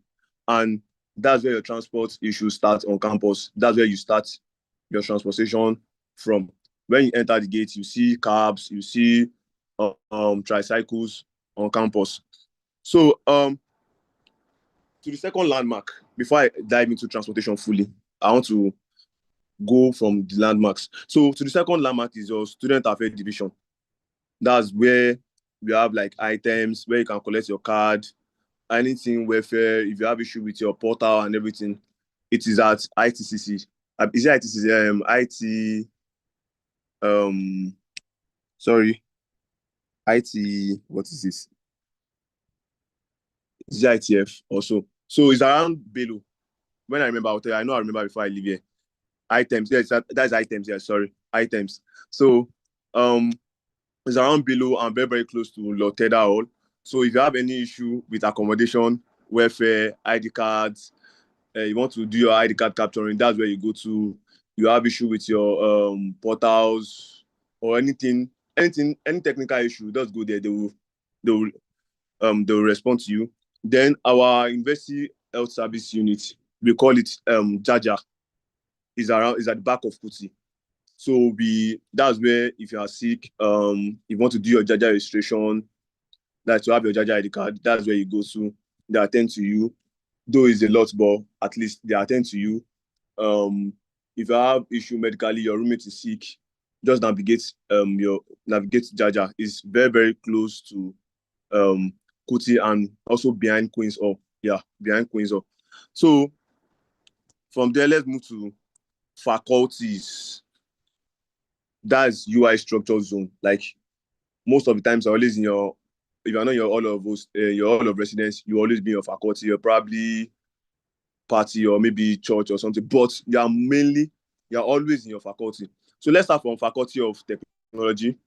Speaker 5: and that's where your transport issues start on campus. That's where you start your transportation from. When you enter the gate, you see cabs, you see tricycles on campus. So to the second landmark, before I dive into transportation fully, I want to go from the landmarks. So to the second landmark is your student affairs division. That's where we have like items where you can collect your card, anything welfare. If you have issue with your portal and everything, it is at ITCC. Is it ITCC? Sorry, IT. What is this? Is it ITF also? So it's around Belo. When I remember, I'll tell you. I know I remember before I leave here. Items. Yes, that's items. Yeah, sorry, items. So it's around below and very close to Loteda Hall. So if you have any issue with accommodation, welfare, ID cards, you want to do your ID card capturing, that's where you go to. You have issue with your portals or anything, any technical issue, just go there. They will respond to you. Then our university health service unit. We call it Jaja. Is at the back of Kuti. So that's where if you are sick, if you want to do your Jaja registration, that's to have your Jaja ID card, that's where you go to. They attend to you. Though it's a lot, but at least they attend to you. If you have issue medically, your roommate is sick, just navigate Jaja. It's very, very close to Kuti and also behind Queen's Hall. Yeah, behind Queen's Hall. So from there, let's move to faculties. That's UI structure zone. Like most of the times, always if you're not your all of residence, you always be in your faculty. You're probably party or maybe church or something, but you're always in your faculty. So let's start from Faculty of Technology.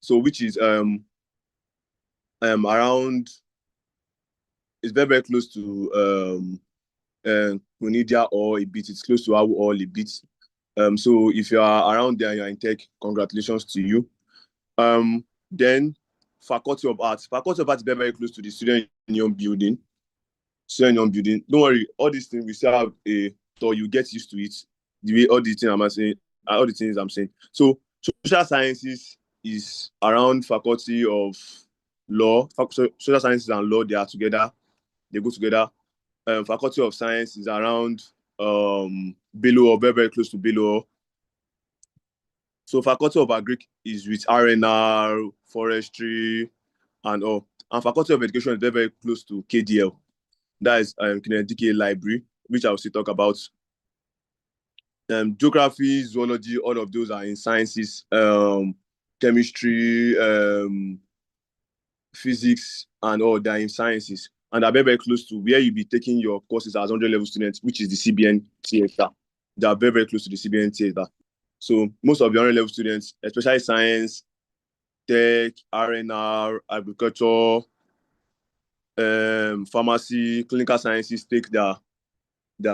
Speaker 5: So which is around, it's very, very close to Unidia or a bit. It's close to our all a bit. So if you are around there, you're in tech, congratulations to you. Then Faculty of Arts. Faculty of Arts is very, very close to the Student Union building. Don't worry, all these things we still have so you get used to it. The way all the things I'm saying. So social sciences is around Faculty of Law. Social sciences and law, they are together. They go together. Faculty of Science is around Belo, or very, very close to Belo. So Faculty of Agric is with RNR, Forestry, and all. And Faculty of Education is very, very close to KDL. That is Kinedike Library, which I will still talk about. Geography, zoology, all of those are in sciences. Chemistry, physics, and all that in sciences. And are very, very close to where you'll be taking your courses as 100 level students, which is the CBN theater. They are very, very close to the CBN theater. So most of the 100 level students, especially science, tech, RNR, agriculture, pharmacy, clinical sciences, take their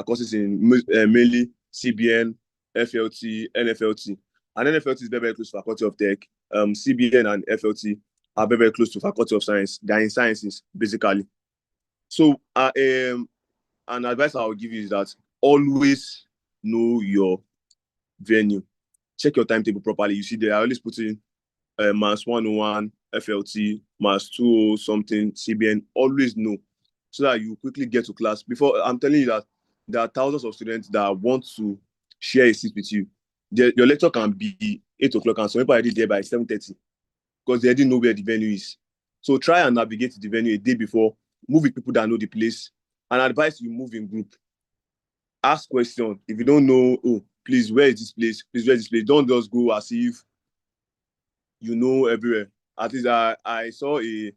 Speaker 5: courses in mainly CBN, FLT, NFLT. And NFLT is very, very close to Faculty of Tech. CBN and FLT are very, very close to Faculty of Science. They are in sciences, basically. So an advice I will give you is that always know your venue. Check your timetable properly. You see, they are always putting Mass 101, FLT, Mass 20 something, CBN. Always know so that you quickly get to class. Before, I'm telling you that there are thousands of students that want to share a seat with you. Your lecture can be 8 o'clock and some people are already there by 7:30 because they already know where the venue is. So try and navigate the venue a day before. Move with people that know the place. And advise you move in group. Ask questions. If you don't know, oh, please, where is this place? Please, where is this place? Don't just go as if you know everywhere. At least I saw a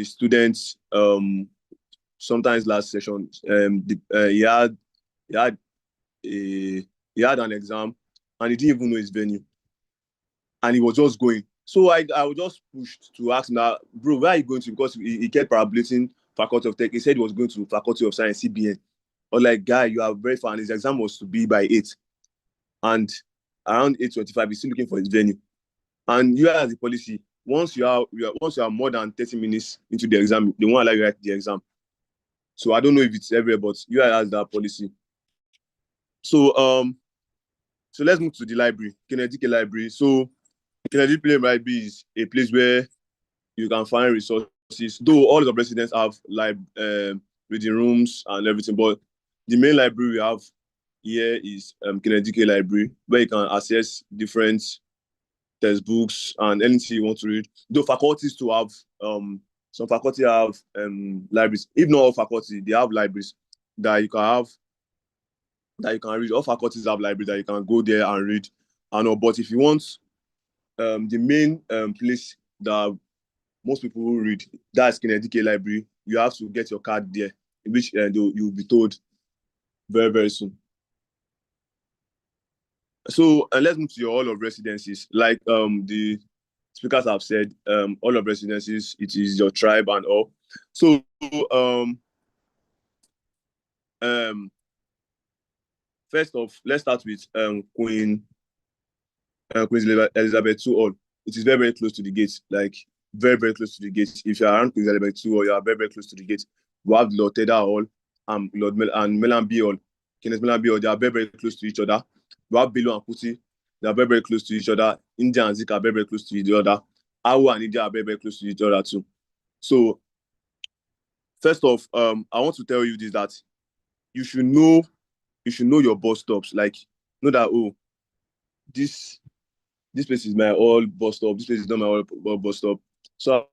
Speaker 5: student sometimes last session. He had an exam and he didn't even know his venue. And he was just going. So I was just pushed to ask him that, bro, where are you going to? Because he kept parabolating Faculty of Tech. He said he was going to Faculty of Science, CBN. Or like, guy, you are very far. And his exam was to be by 8. And around 8:25, he's still looking for his venue. And you as a policy, once you are more than 30 minutes into the exam, they won't allow you to write the exam. So I don't know if it's everywhere, but you as that policy. So let's move to the library, Kinedike Library. So Kinedike Library is a place where you can find resources. Though all the residents have reading rooms and everything, but the main library we have here is Kinedike Library, where you can access different textbooks and anything you want to read. Though faculties to have some faculty have libraries. If not all faculty, they have libraries that you can read. All faculties have libraries that you can go there and read. But if you want the main place that most people will read, that's Kinedike Library. You have to get your card there, which you'll be told very, very soon. So let's move to your Hall of Residencies. Like the speakers have said, Hall of Residencies, it is your tribe and all. So first off, let's start with Queen Elizabeth II Hall. It is very, very close to the gate, like very, very close to the gate. If you're around Queen Elizabeth II Hall, you are very, very close to the gate. We have the Lord Teda Hall, and Melan Biol, Kenneth Melan Biol, they are very, very close to each other. We have Bello and Kuti, they are very, very close to each other. India and Zika are very, very close to each other. Awu and India are very, very close to each other too. So, first off, I want to tell you this, that you should know your bus stops. Like, know that, oh, this place is my all bus stop, this place is not my all bus stop. So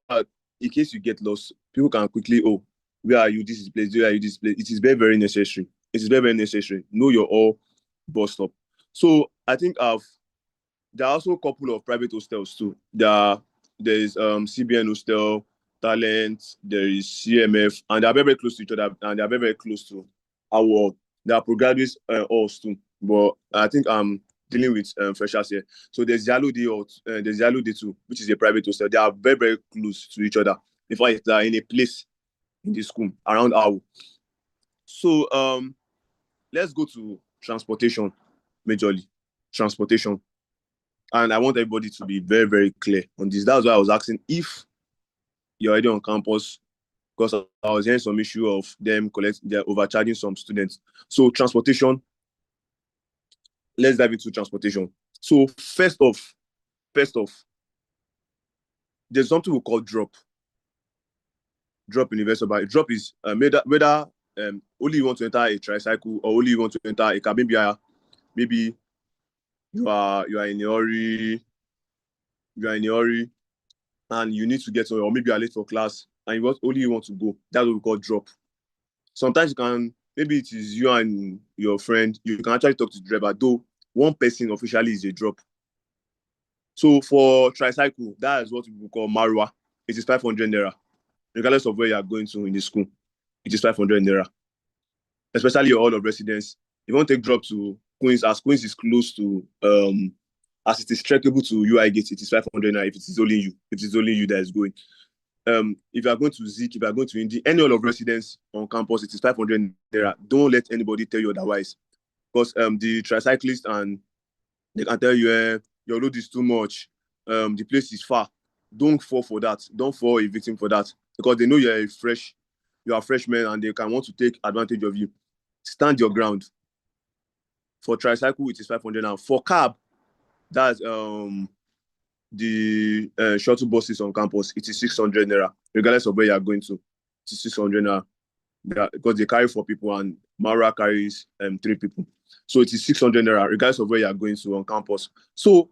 Speaker 5: in case you get lost, people can quickly, oh, where are you? This is the place, where are you? This place. It is very, very necessary. It is very, very necessary. Know your all bus stop. So I think there are also a couple of private hostels too. There is CBN hostel, Talent, there is CMF, and they are very, very close to each other, and they are very, very close to our. There are postgraduates halls too. But I think I'm dealing with freshers here. So there's Yalo Day there's Yalo Day too, which is a private hostel. They are very, very close to each other. In fact, they are in a place in the school around Awu. So let's go to transportation majorly. Transportation. And I want everybody to be very, very clear on this. That's why I was asking if you're already on campus, because I was hearing some issue of them they're overcharging some students. So transportation, let's dive into transportation. So first off, there's something we call drop. Drop in University, but drop is whether only you want to enter a tricycle or only you want to enter a car. Maybe you are in a hurry, and you need to get somewhere, or maybe you are late for class and only you want to go. That's what we call drop. Sometimes you can, maybe it is you and your friend, you can actually talk to the driver, though one person officially is a drop. So for tricycle, that is what we call Marwa. It is 500 naira. Regardless of where you are going to in the school, it is 500 naira. Especially your hall of residence. If you want to take drop to Queens, as Queens is close to, as it is trackable to UI Gate, it is 500 naira if it is only you that is going. If you are going to Zik, if you are going to Indy, any hall of residence on campus, it is 500 naira. Don't let anybody tell you otherwise. Because the tricyclist, and they can tell you your load is too much, the place is far. Don't fall for that. Don't fall a victim for that, because they know you are a freshman, and they can want to take advantage of you. Stand your ground. For tricycle, it is 500 now. For cab, that's the shuttle buses on campus, it is 600 naira. Regardless of where you are going to, it is 600 naira. Because they carry 4 people and Mara carries 3 people. So it is 600 naira, regardless of where you are going to on campus. So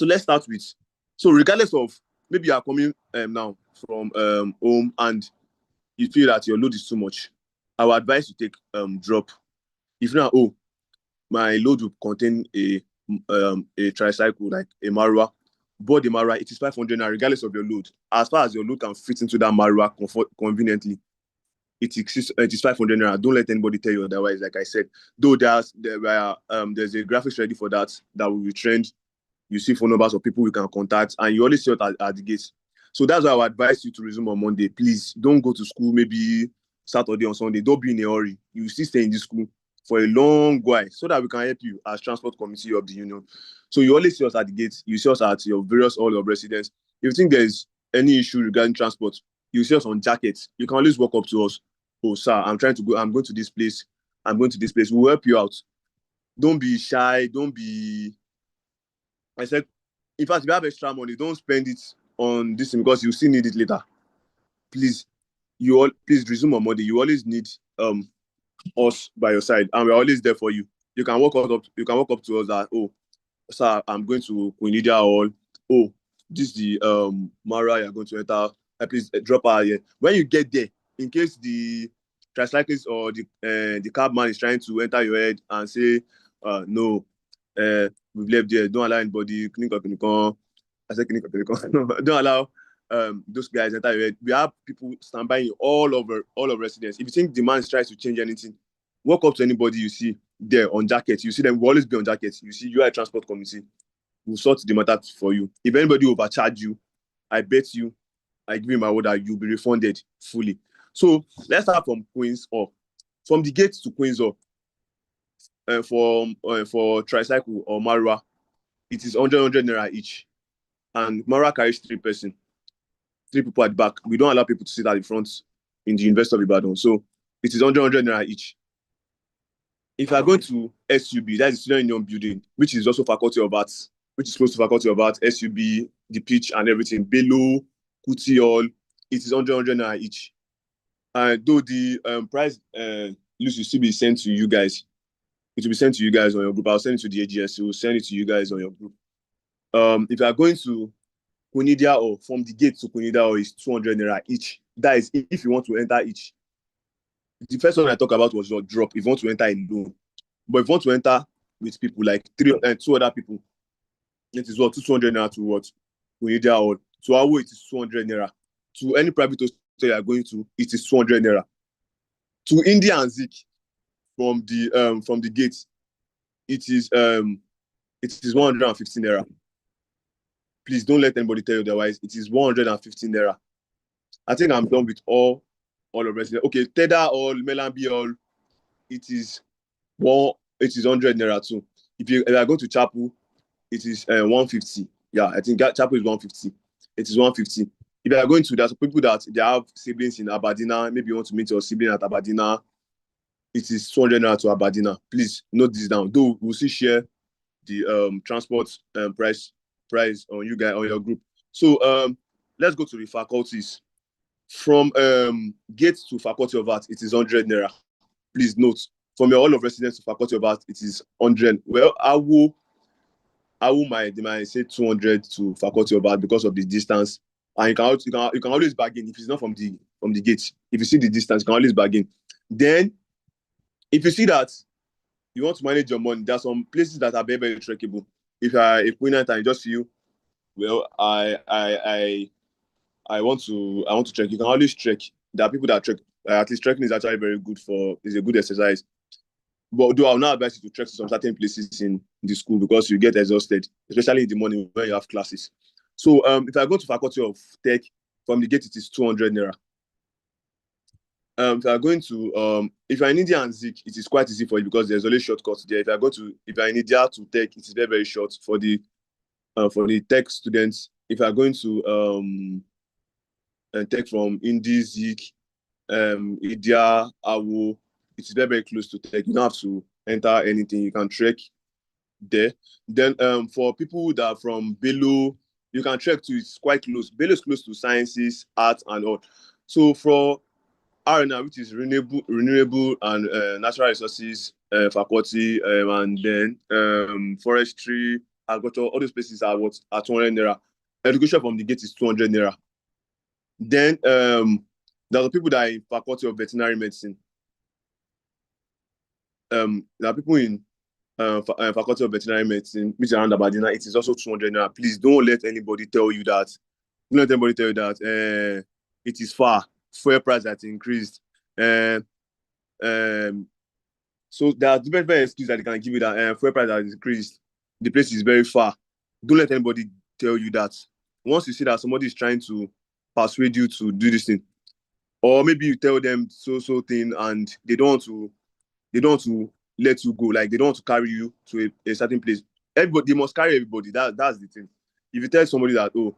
Speaker 5: let's start with, so regardless of, maybe you are coming now from home and you feel that your load is too much, I would advise you take drop. If not, my load will contain a tricycle, like a Marwa, board the Marwa, it is 500 naira, regardless of your load. As far as your load can fit into that Marwa conveniently, it is 500 naira. Don't let anybody tell you otherwise. Like I said, though there's a graphics ready for that will be trend. You see phone numbers of people we can contact, and you always see it at the gates. So that's why I would advise you to resume on Monday. Please don't go to school maybe Saturday or Sunday. Don't be in a hurry. You still stay in this school for a long while, so that we can help you as transport committee of the union. So you always see us at the gates. You see us at your various hall of residence. If you think there's any issue regarding transport, you see us on jackets. You can always walk up to us. Oh, sir, I'm going to this place. I'm going to this place. We'll help you out. Don't be shy. I said, in fact, if you have extra money, don't spend it on this thing, because you still need it later. Please resume on Monday. You always need us by your side, and we're always there for you. You can walk up to us that, oh, sir, I'm going to Queen Lydia Hall. Oh, this is the Mara you're going to enter. Please drop her here. When you get there, in case the tricyclist or the cab man is trying to enter your head and say, no, we've left there, don't allow anybody, don't allow those guys enter your head. We have people stand by all over residence. If you think the man tries to change anything, walk up to anybody you see there on jackets. You see them will always be on jackets. You see UI transport committee, we'll sort the matter for you. If anybody overcharge you, I bet you, I give you my word that you'll be refunded fully. So let's start from Queens Hall. From the gate to Queens Hall, for tricycle or Marwa, it is 100 naira each. And Marwa carries 3 people at the back. We don't allow people to sit at the front in the University of Ibadan. So it is 100 naira each. If you are going to SUB, that is Student Union Building, which is also Faculty of Arts, which is close to Faculty of Arts, SUB, the pitch and everything, Bello, Kuti Hall, it is 100 naira each. Though the price list will still be sent to you guys. It will be sent to you guys on your group. I'll send it to the AGS. We'll send it to you guys on your group. If you are going to Kunidia or from the gate to Kunidia or is 200 naira each. That is if you want to enter each. The first one I talked about was your drop. If you want to enter alone, but if you want to enter with people like two other people, it is what 200 naira to what Kunidia or to Awo it is 200 naira. To any private hostel you are going to, it is 200 naira. To India and Zik from the gate, it is 115 naira. Please don't let anybody tell you otherwise. It is 115 naira. I think I'm done with all of it. Okay, Teda or Melambi all, it is 100 naira too. If you are going to Chapel, it is 150. Yeah, I think Chapel is 150. It is 150. If you are going to, there's people that they have siblings in Aberdeen, maybe you want to meet your sibling at Aberdeen, it is 200 naira to Aberdeen. Please note this down. Though we'll see share the transport price on you guys on your group. So let's go to the faculties. From gate to Faculty of Arts, it is 100 naira. Please note, from your all of residents to Faculty of Arts, it is 100. Well, I might say 200 to Faculty of Arts because of the distance. And you can always bargain if it's not from the gate. If you see the distance, you can always bargain. Then, if you see that you want to manage your money, there are some places that are very, very trackable. If you are a Queen and you just feel, well, I want to trek. You can always trek. There are people that trek. At least trekking is actually very good is a good exercise. But though I will not advise you to trek to some certain places in the school because you get exhausted, especially in the morning when you have classes. So if I go to Faculty of Tech, from the gate it is 200 naira. If you are going to if you're in India and Zik, it is quite easy for you because there's only shortcuts there. If you're in India to Tech, it is very, very short for the Tech students. If you are going to Tech from Indi, Zik, India, Awo, it is very, very close to Tech. You don't have to enter anything. You can trek there. Then for people that are from Bello, you can trek to, it's quite close. Bello is close to Sciences, Arts, and all. So for RNA, which is renewable and natural resources faculty, and then forestry, agriculture, all those places are 200 naira. Education from the gate is 200 naira. Then there are people that are in Faculty of Veterinary Medicine. There are people in Faculty of Veterinary Medicine, which is around Aberdeen. It is also 200 naira. Please don't let anybody tell you that. Don't let anybody tell you that it is far. Fuel price that increased. So there are different excuses that they can give you that fuel price that increased. The place is very far. Don't let anybody tell you that. Once you see that somebody is trying to persuade you to do this thing, or maybe you tell them so thing and they don't want to let you go, like they don't want to carry you to a certain place. Everybody, they must carry everybody. That's the thing. If you tell somebody that, oh,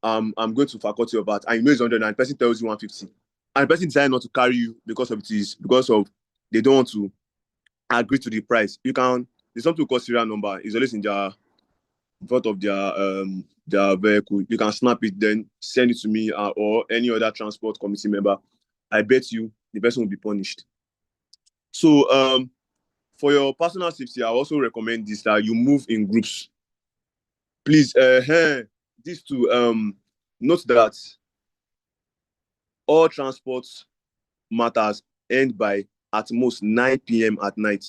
Speaker 5: I'm going to Faculty of Arts, and you know it's 100, and the person tells you 150, and the person decides not to carry you because of they don't want to agree to the price. There's something called serial number. It's always in front of their vehicle. You can snap it, then send it to me or any other transport committee member. I bet you the person will be punished. So for your personal safety, I also recommend this, that you move in groups. Please, this to note that all transport matters end by at most 9 p.m. at night.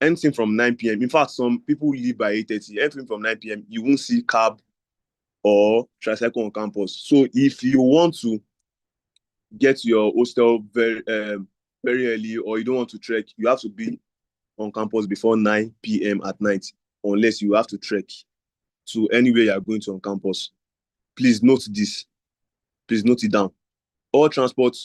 Speaker 5: Anything from 9 p.m. In fact, some people leave by 8:30. Anything from 9 p.m. you won't see cab or tricycle on campus. So if you want to get your hostel very early, or you don't want to trek, you have to be on campus before 9 p.m. at night, unless you have to trek to anywhere you are going to on campus. Please note this. Please note it down. All transport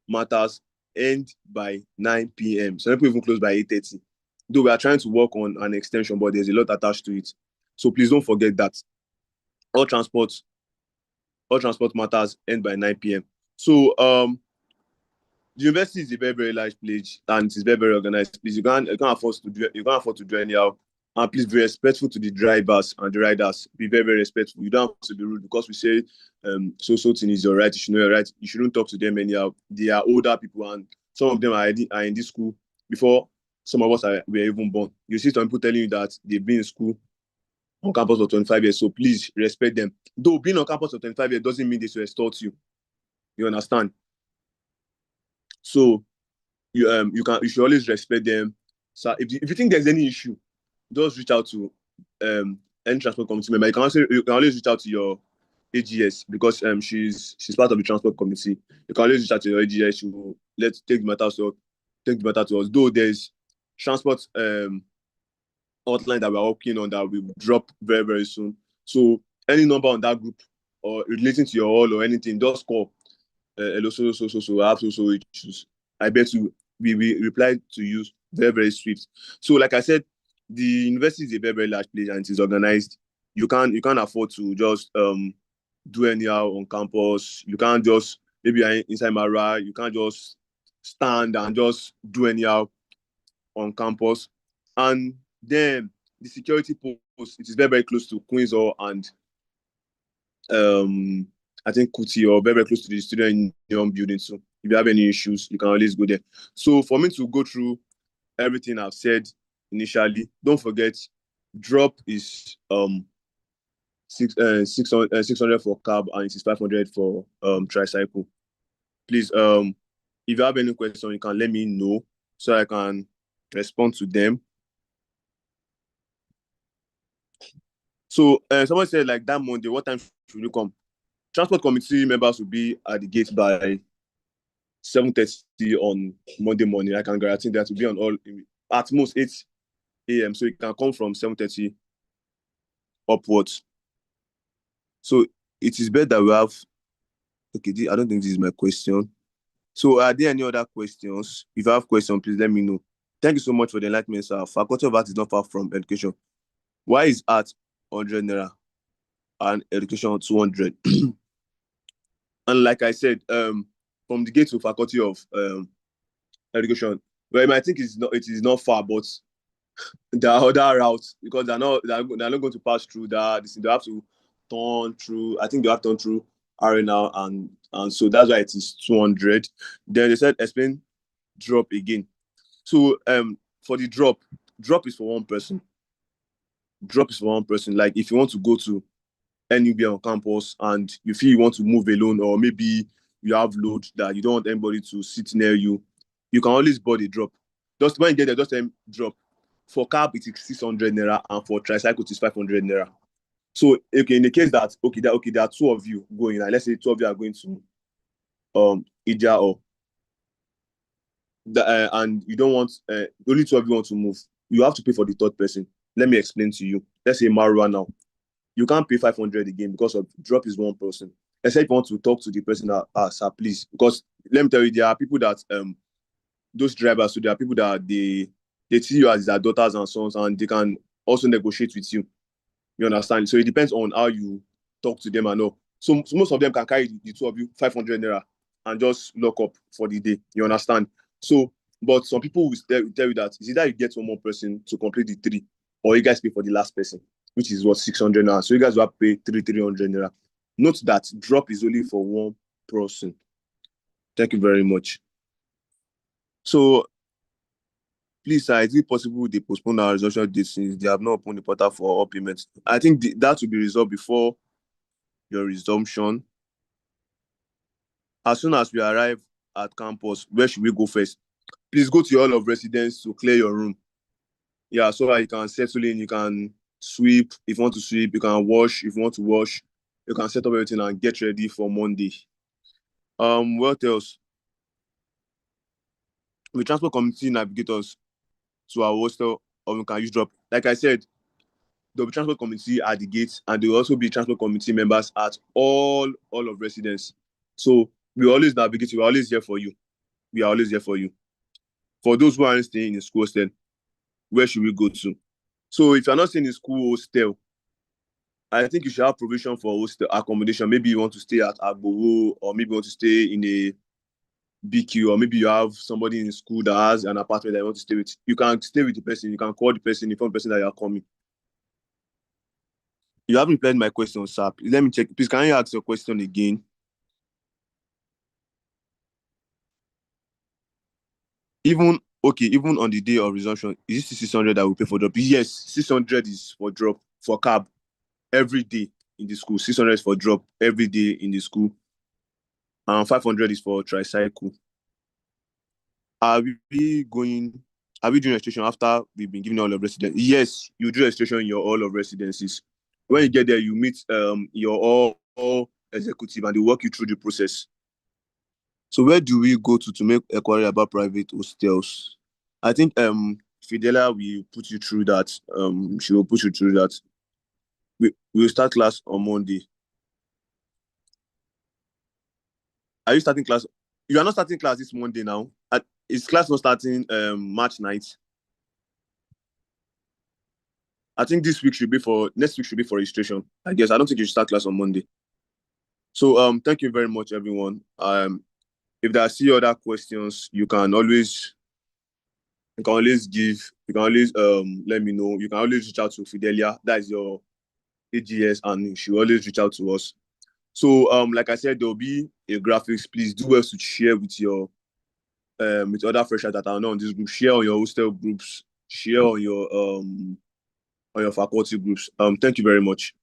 Speaker 5: matters end by 9 p.m. Some people even close by 8:30. Though we are trying to work on an extension, but there's a lot attached to it. So please don't forget that. All transport matters end by 9 p.m. So the university is a very, very large place and it is very, very organized. Please, you can't afford to do anyhow. And please be respectful to the drivers and the riders. Be very, very respectful. You don't have to be rude because we say so thing is your right. You should know your right. You shouldn't talk to them anyhow. They are older people and some of them are in this school before some of us were even born. You see some people telling you that they've been in school on campus for 25 years. So please respect them. Though being on campus for 25 years doesn't mean they should extort you. You understand? So you should always respect them. So if you think there's any issue, just reach out to any transport committee member. You can always reach out to your AGS because she's part of the transport committee. You can always reach out to your AGS. She will take the matter to us. Though there's transport outline that we're working on that will drop very, very soon. So any number on that group or relating to your hall or anything, just call. Hello, so I have so issues. I bet you we reply to you very, very swift. So like I said, the university is a very, very large place and it is organized. You can't afford to just do anyhow on campus. You can't just maybe you're inside Mara, you can't just stand and just do anyhow on campus. And then the security post, it is very, very close to Queen's Hall and I think Kuti or very, very close to the student union building. So if you have any issues, you can always go there. So for me to go through everything I've said initially, don't forget, drop is 600 for cab and it is 500 for tricycle. Please, if you have any question, you can let me know so I can respond to them. So someone said like that Monday, what time should you come? Transport committee members will be at the gate by 7:30 on Monday morning. I can guarantee that will be on all at most 8 a.m. So you can come from 7:30 upwards. So it is better that we have. Okay, I don't think this is my question. So are there any other questions? If you have questions, please let me know. Thank you so much for the enlightenment, sir. Faculty of Art is not far from education. Why is art 100 naira and education 200? And like I said, from the gate to Faculty of Education, well, I think it is not far, but there are other routes because they're not going to pass through that. They have to turn through. I think they have to turn through Arena, and so that's why it is 200. Then they said explain drop again. So for the drop is for one person. Drop is for one person. Like if you want to go to anywhere on campus and you feel you want to move alone, or maybe you have load that you don't want anybody to sit near you, you can always board a drop. Just when you get there, just drop. For cab, it is 600 naira, and for tricycle, it is 500 naira. So, okay, in the case that there are two of you going, and let's say two of you are going to Ija or and you don't want only two of you want to move, you have to pay for the third person. Let me explain to you. Let's say Marwa now. You can't pay 500 again because of drop is one person. Except you want to talk to the person sir, please. Because let me tell you, there are people that those drivers, so there are people that they see you as their daughters and sons, and they can also negotiate with you. You understand? So it depends on how you talk to them and all. So most of them can carry the two of you 500 naira and just lock up for the day. You understand? So, but some people will tell you that it's either you get one more person to complete the 3, or you guys pay for the last person, which is what 600 naira. So you guys will have to pay 300 naira. Note that drop is only for one person. Thank you very much. So please, sir, is it possible they postpone our resolution date since they have not opened the portal for all payments? I think that will be resolved before your resumption. As soon as we arrive at campus, where should we go first? Please go to your hall of residence to clear your room. Yeah, so that you can settle in, you can sweep. If you want to sweep, you can wash. If you want to wash, you can set up everything and get ready for Monday. What else? The transport committee navigate us to our hostel, or we can use drop. Like I said, there'll be transport committee at the gate, and there will also be transport committee members at all of residence. So we always navigate. We're always here for you. We are always here for you. For those who aren't staying in school hostel, where should we go to? So if you're not staying in school hostel, I think you should have provision for hostel accommodation. Maybe you want to stay at Agbowo, or maybe you want to stay in a BQ, or maybe you have somebody in school that has an apartment that you want to stay with, you can stay with the person. You can call the person, inform the person that you are coming. You haven't replied my question, sir. Let me check. Please, can you ask your question again? Even on the day of resumption, is it 600 that we pay for drop? Yes, 600 is for drop for cab every day in the school. 600 is for drop every day in the school. 500 is for tricycle. Are we doing registration after we've been given all of residence? Yes, you do registration in your all of residences. When you get there, you meet your all executive and they walk you through the process. So where do we go to make inquiry about private hostels? I think Fidelia will put you through that. She will put you through that. We'll start class on Monday. Are you starting class? You are not starting class this Monday now. Is class not starting March 9th? I think next week should be for registration. I guess I don't think you should start class on Monday. So thank you very much, everyone. If there are still other questions, you can always let me know. You can always reach out to Fidelia, that is your AGS, and she will always reach out to us. So like I said, there'll be a graphics. Please do well to share with your with other freshers that are not on this group. Share on your hostel groups, share on your faculty groups. Thank you very much.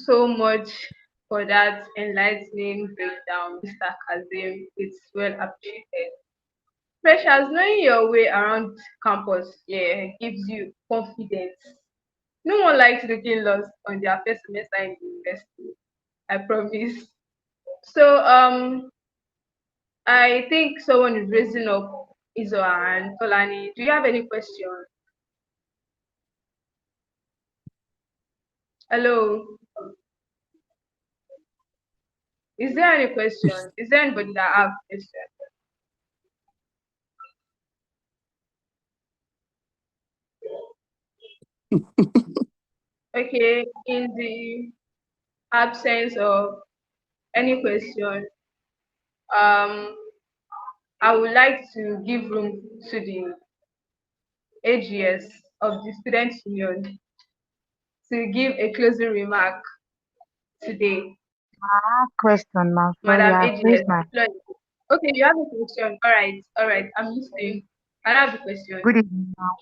Speaker 2: So much for that enlightening breakdown, Mr. Kazim. It's well appreciated. Freshers, knowing your way around campus, gives you confidence. No one likes looking lost on their first semester in the university. I promise. So I think someone is raising up Izo and Tolani. Do you have any questions? Hello. Is there any question? Is there anybody that have questions? Okay, in the absence of any question, I would like to give room to the AGS of the Student Union to give a closing remark today.
Speaker 7: Question now. Sorry,
Speaker 2: Madam
Speaker 7: I
Speaker 2: AGS.
Speaker 7: raised my.
Speaker 2: Okay, you have a question. All right, I'm listening. I have a question.
Speaker 7: Good evening now.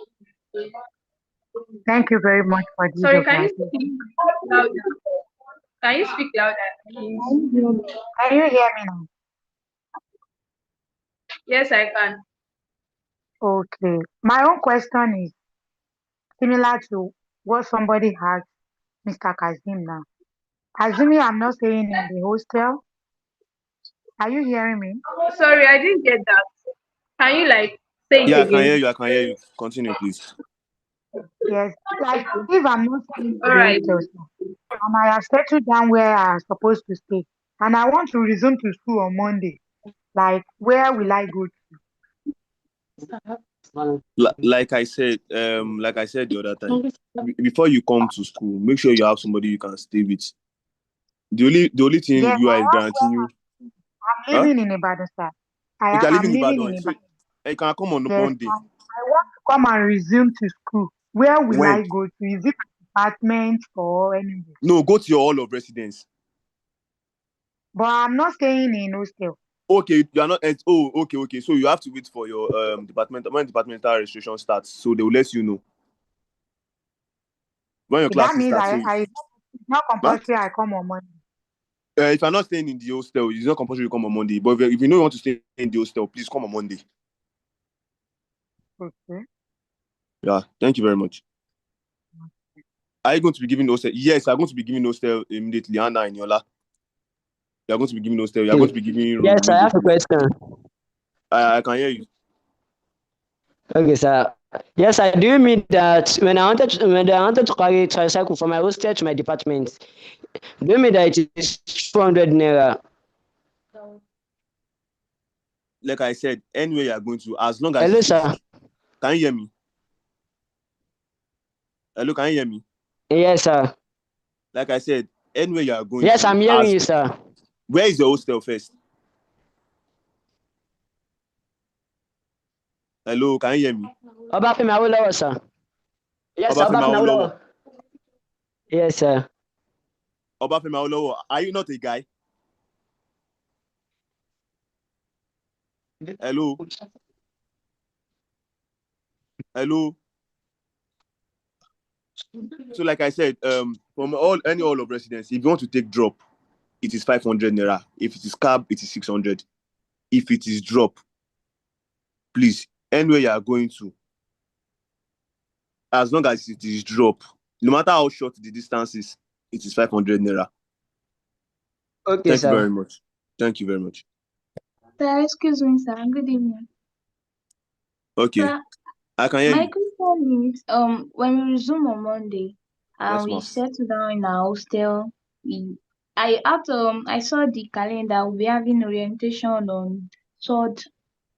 Speaker 7: Thank you very much for this
Speaker 2: Sorry, can you
Speaker 7: opportunity.
Speaker 2: speak louder? Can you speak louder, please?
Speaker 7: Can you hear me now?
Speaker 2: Yes, I can.
Speaker 7: Okay. My own question is similar to what somebody asked Mr. Kazim now. Assuming I'm not staying in the hostel, are you hearing me?
Speaker 2: Sorry, I didn't get that. Can you say it
Speaker 5: Yeah,
Speaker 2: again?
Speaker 5: I can hear you. Continue, please.
Speaker 7: Yes. Like if I'm not staying in
Speaker 2: All
Speaker 7: the
Speaker 2: right.
Speaker 7: hostel, and I have settled down where I'm supposed to stay, and I want to resume to school on Monday, like where will I go to?
Speaker 5: Like I said the other time, before you come to school, make sure you have somebody you can stay with. The only thing
Speaker 7: Yes,
Speaker 5: UI is guaranteeing you.
Speaker 7: I'm living in Ibadan, sir.
Speaker 5: Okay, I live
Speaker 7: I'm
Speaker 5: in
Speaker 7: living
Speaker 5: Ibadan.
Speaker 7: in
Speaker 5: So
Speaker 7: Ibadan.
Speaker 5: you can come on
Speaker 7: Yes,
Speaker 5: Monday.
Speaker 7: I want to come and resume to school. Where will
Speaker 5: When?
Speaker 7: I go to? Is it an apartment or anywhere?
Speaker 5: No, go to your hall of residence.
Speaker 7: But I'm not staying in hostel.
Speaker 5: Okay, you are not. Okay. So you have to wait for your departmental registration starts. So they will let you know when your
Speaker 7: Okay, that
Speaker 5: classes
Speaker 7: means
Speaker 5: start. So,
Speaker 7: it's not compulsory I come on Monday.
Speaker 5: if you're not staying in the hostel, it's not compulsory you come on Monday. But if you know you want to stay in the hostel, please come on Monday.
Speaker 7: Okay.
Speaker 5: Yeah, thank you very much. Are you going to be giving hostel? Yes, I'm going to be giving hostel immediately. Anna and Yola. You are going to be giving hostel. You are going to be giving room.
Speaker 8: Yes, I have a question.
Speaker 5: I can hear you.
Speaker 8: Okay, sir. Yes, I do mean that when I wanted to carry tricycle from my hostel to my department, do you mean that it is 400 naira?
Speaker 5: Like I said, anywhere you are going to, as long as
Speaker 8: Hello,
Speaker 5: it is,
Speaker 8: sir.
Speaker 5: can you hear me? Hello, can you hear me?
Speaker 8: Yes, sir.
Speaker 5: Like I said, anywhere you are going
Speaker 8: Yes,
Speaker 5: to,
Speaker 8: I'm hearing you, sir.
Speaker 5: where is your hostel first? Hello, can you hear me?
Speaker 8: Obafemi Awolowo, sir. Yes, sir.
Speaker 5: Obafemi
Speaker 8: Obafemi
Speaker 5: Awolowo.
Speaker 8: Awolowo. Yes, sir.
Speaker 5: Obafemi Awolowo, are you not a guy? Hello? Hello? So like I said, from any all of residents, if you want to take drop, it is 500 naira. If it is cab, it is 600. If it is drop, please, anywhere you are going to, as long as it is drop, no matter how short the distance is, it is 500 naira.
Speaker 8: Okay,
Speaker 5: Thank
Speaker 8: sir.
Speaker 5: you very much. Thank you very much.
Speaker 9: Sir, excuse me, sir. Good evening.
Speaker 5: Okay,
Speaker 9: Sir,
Speaker 5: I can hear
Speaker 9: my
Speaker 5: you.
Speaker 9: question is, when we resume on Monday and
Speaker 5: Yes,
Speaker 9: we
Speaker 5: ma'am.
Speaker 9: settle down in our hostel, I saw the calendar. We'll be having orientation on 3rd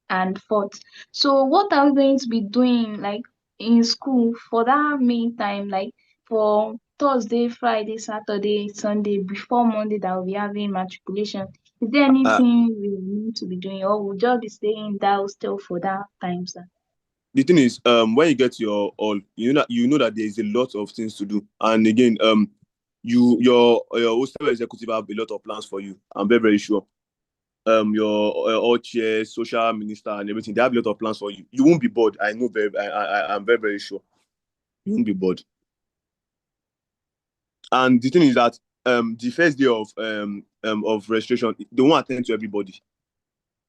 Speaker 9: and 4th. So what are we going to be doing, like, in school for that meantime, like for Thursday, Friday, Saturday, Sunday, before Monday that we'll be having matriculation? Is there anything we need to be doing, or we'll just be staying in that hostel for that time, sir?
Speaker 5: The thing is, when you get to your all, you know that there is a lot of things to do. And again, your hostel executive have a lot of plans for you. I'm very, very sure. Your all chairs, social minister, and everything, they have a lot of plans for you. You won't be bored. I know I'm very, very sure. You won't be bored. And the thing is that the first day of registration, they won't attend to everybody.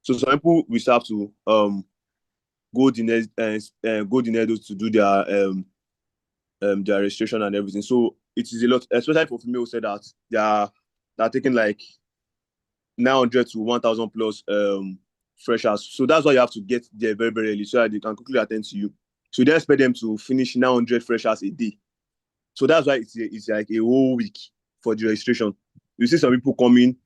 Speaker 5: So some people will have to go the next to do their registration and everything. So it is a lot, especially for females who say that they're taking like 900 to 1,000 plus freshers. So that's why you have to get there very, very early so that they can quickly attend to you. So they expect them to finish 900 freshers a day. So that's why it's like a whole week for the registration. You see some people coming.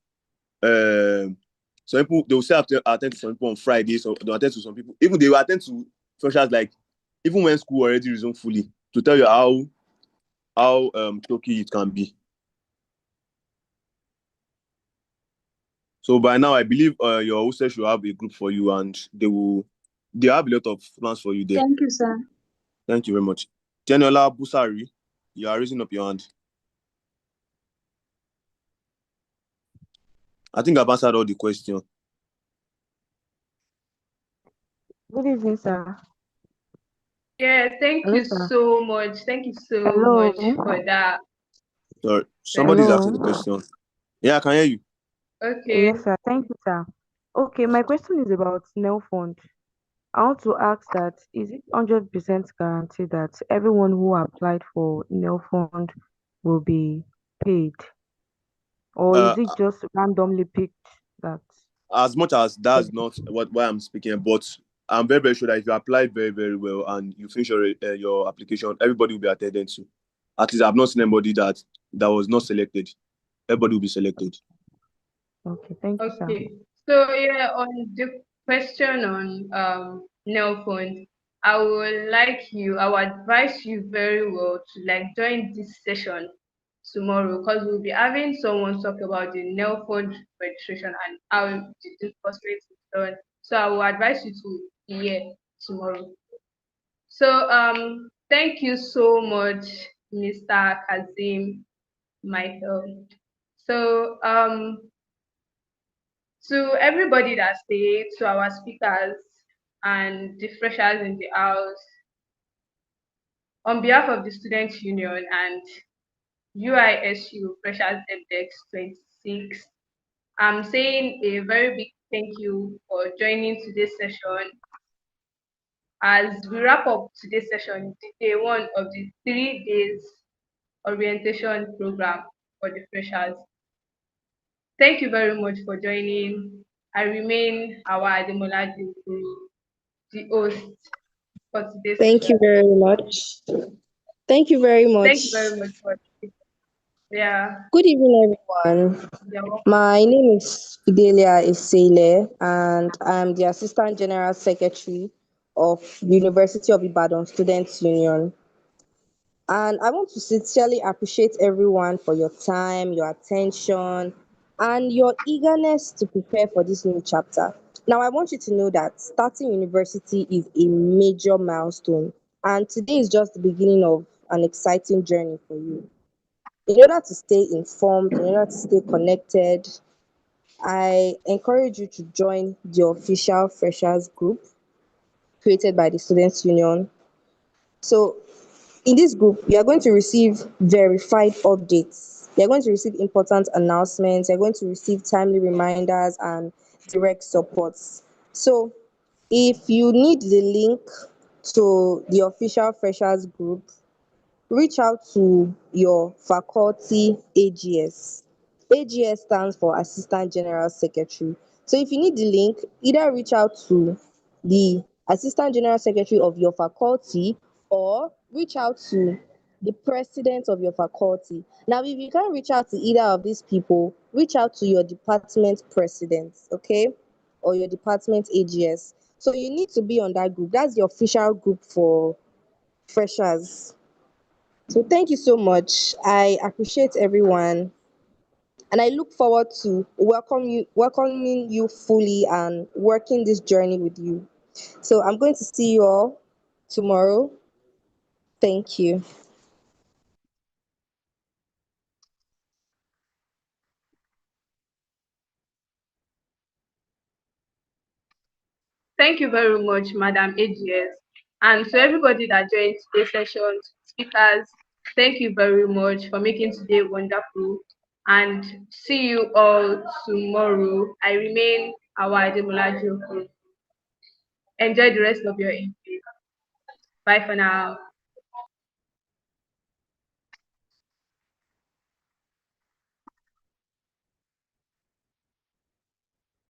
Speaker 5: Some people, they will say attend to some people on Friday, so they'll attend to some people. Even they will attend to freshers like even when school already resumed fully, to tell you how tricky it can be. So by now, I believe your hostel should have a group for you, and they have a lot of plans for you there.
Speaker 9: Thank you, sir.
Speaker 5: Thank you very much. Teniola Busari, you are raising up your hand. I think I've answered all the questions.
Speaker 10: Good evening, sir.
Speaker 2: Yeah, thank
Speaker 10: Hello,
Speaker 2: you
Speaker 10: sir.
Speaker 2: so much. Thank you so
Speaker 10: Hello.
Speaker 2: much for that.
Speaker 5: Sorry, somebody's
Speaker 10: Hello.
Speaker 5: asking the question. Yeah, I can hear you.
Speaker 2: Okay.
Speaker 10: Yes, sir. Thank you, sir. Okay, my question is about NEL fund. I want to ask that is it 100% guaranteed that everyone who applied for NEL fund will be paid, or is it just randomly picked that?
Speaker 5: As much as that's not why I'm speaking, but I'm very, very sure that if you apply very, very well and you finish your application, everybody will be attended to. At least I've not seen anybody that was not selected. Everybody will be selected.
Speaker 10: Okay, thank you, sir.
Speaker 2: Okay. So yeah, on the question on NEL fund, I would advise you very well to like join this session tomorrow because we'll be having someone talk about the NEL fund registration and how the disbursement is done. So I will advise you to be here tomorrow. So thank you so much, Mr. Kazim Michael. So to everybody that stayed, to our speakers and the freshers in the house, on behalf of the Student Union and UISU Freshers Index 26, I'm saying a very big thank you for joining today's session. As we wrap up today's session, day one of the 3 days orientation program for the freshers. Thank you very much for joining. I remain our Ademola Jokuru, the host for today's
Speaker 11: Thank you
Speaker 2: session.
Speaker 11: very much. Thank you very
Speaker 2: Thank you
Speaker 11: much.
Speaker 2: very much for yeah.
Speaker 11: Good evening, everyone.
Speaker 2: You're welcome.
Speaker 11: My name is Fidelia Isele, and I'm the Assistant General Secretary of University of Ibadan Students Union. And I want to sincerely appreciate everyone for your time, your attention, and your eagerness to prepare for this new chapter. Now, I want you to know that starting university is a major milestone, and today is just the beginning of an exciting journey for you. In order to stay informed, in order to stay connected, I encourage you to join the official freshers group created by the Students' Union. So, in this group, you are going to receive verified updates. You're going to receive important announcements. You're going to receive timely reminders and direct supports. So, if you need the link to the official freshers group, reach out to your faculty AGS. AGS stands for Assistant General Secretary. So if you need the link, either reach out to the Assistant General Secretary of your faculty or reach out to the president of your faculty. Now, if you can't reach out to either of these people, reach out to your department president, okay? Or your department AGS. So you need to be on that group. That's the official group for freshers. So thank you so much. I appreciate everyone and I look forward to welcoming you fully and working this journey with you. So I'm going to see you all tomorrow. Thank you.
Speaker 2: Thank you very much, Madam AGS. And to everybody that joined today's session, speakers, thank you very much for making today wonderful. And see you all tomorrow. I remain our Ademola Jokuru. Enjoy the rest of your evening. Bye for now.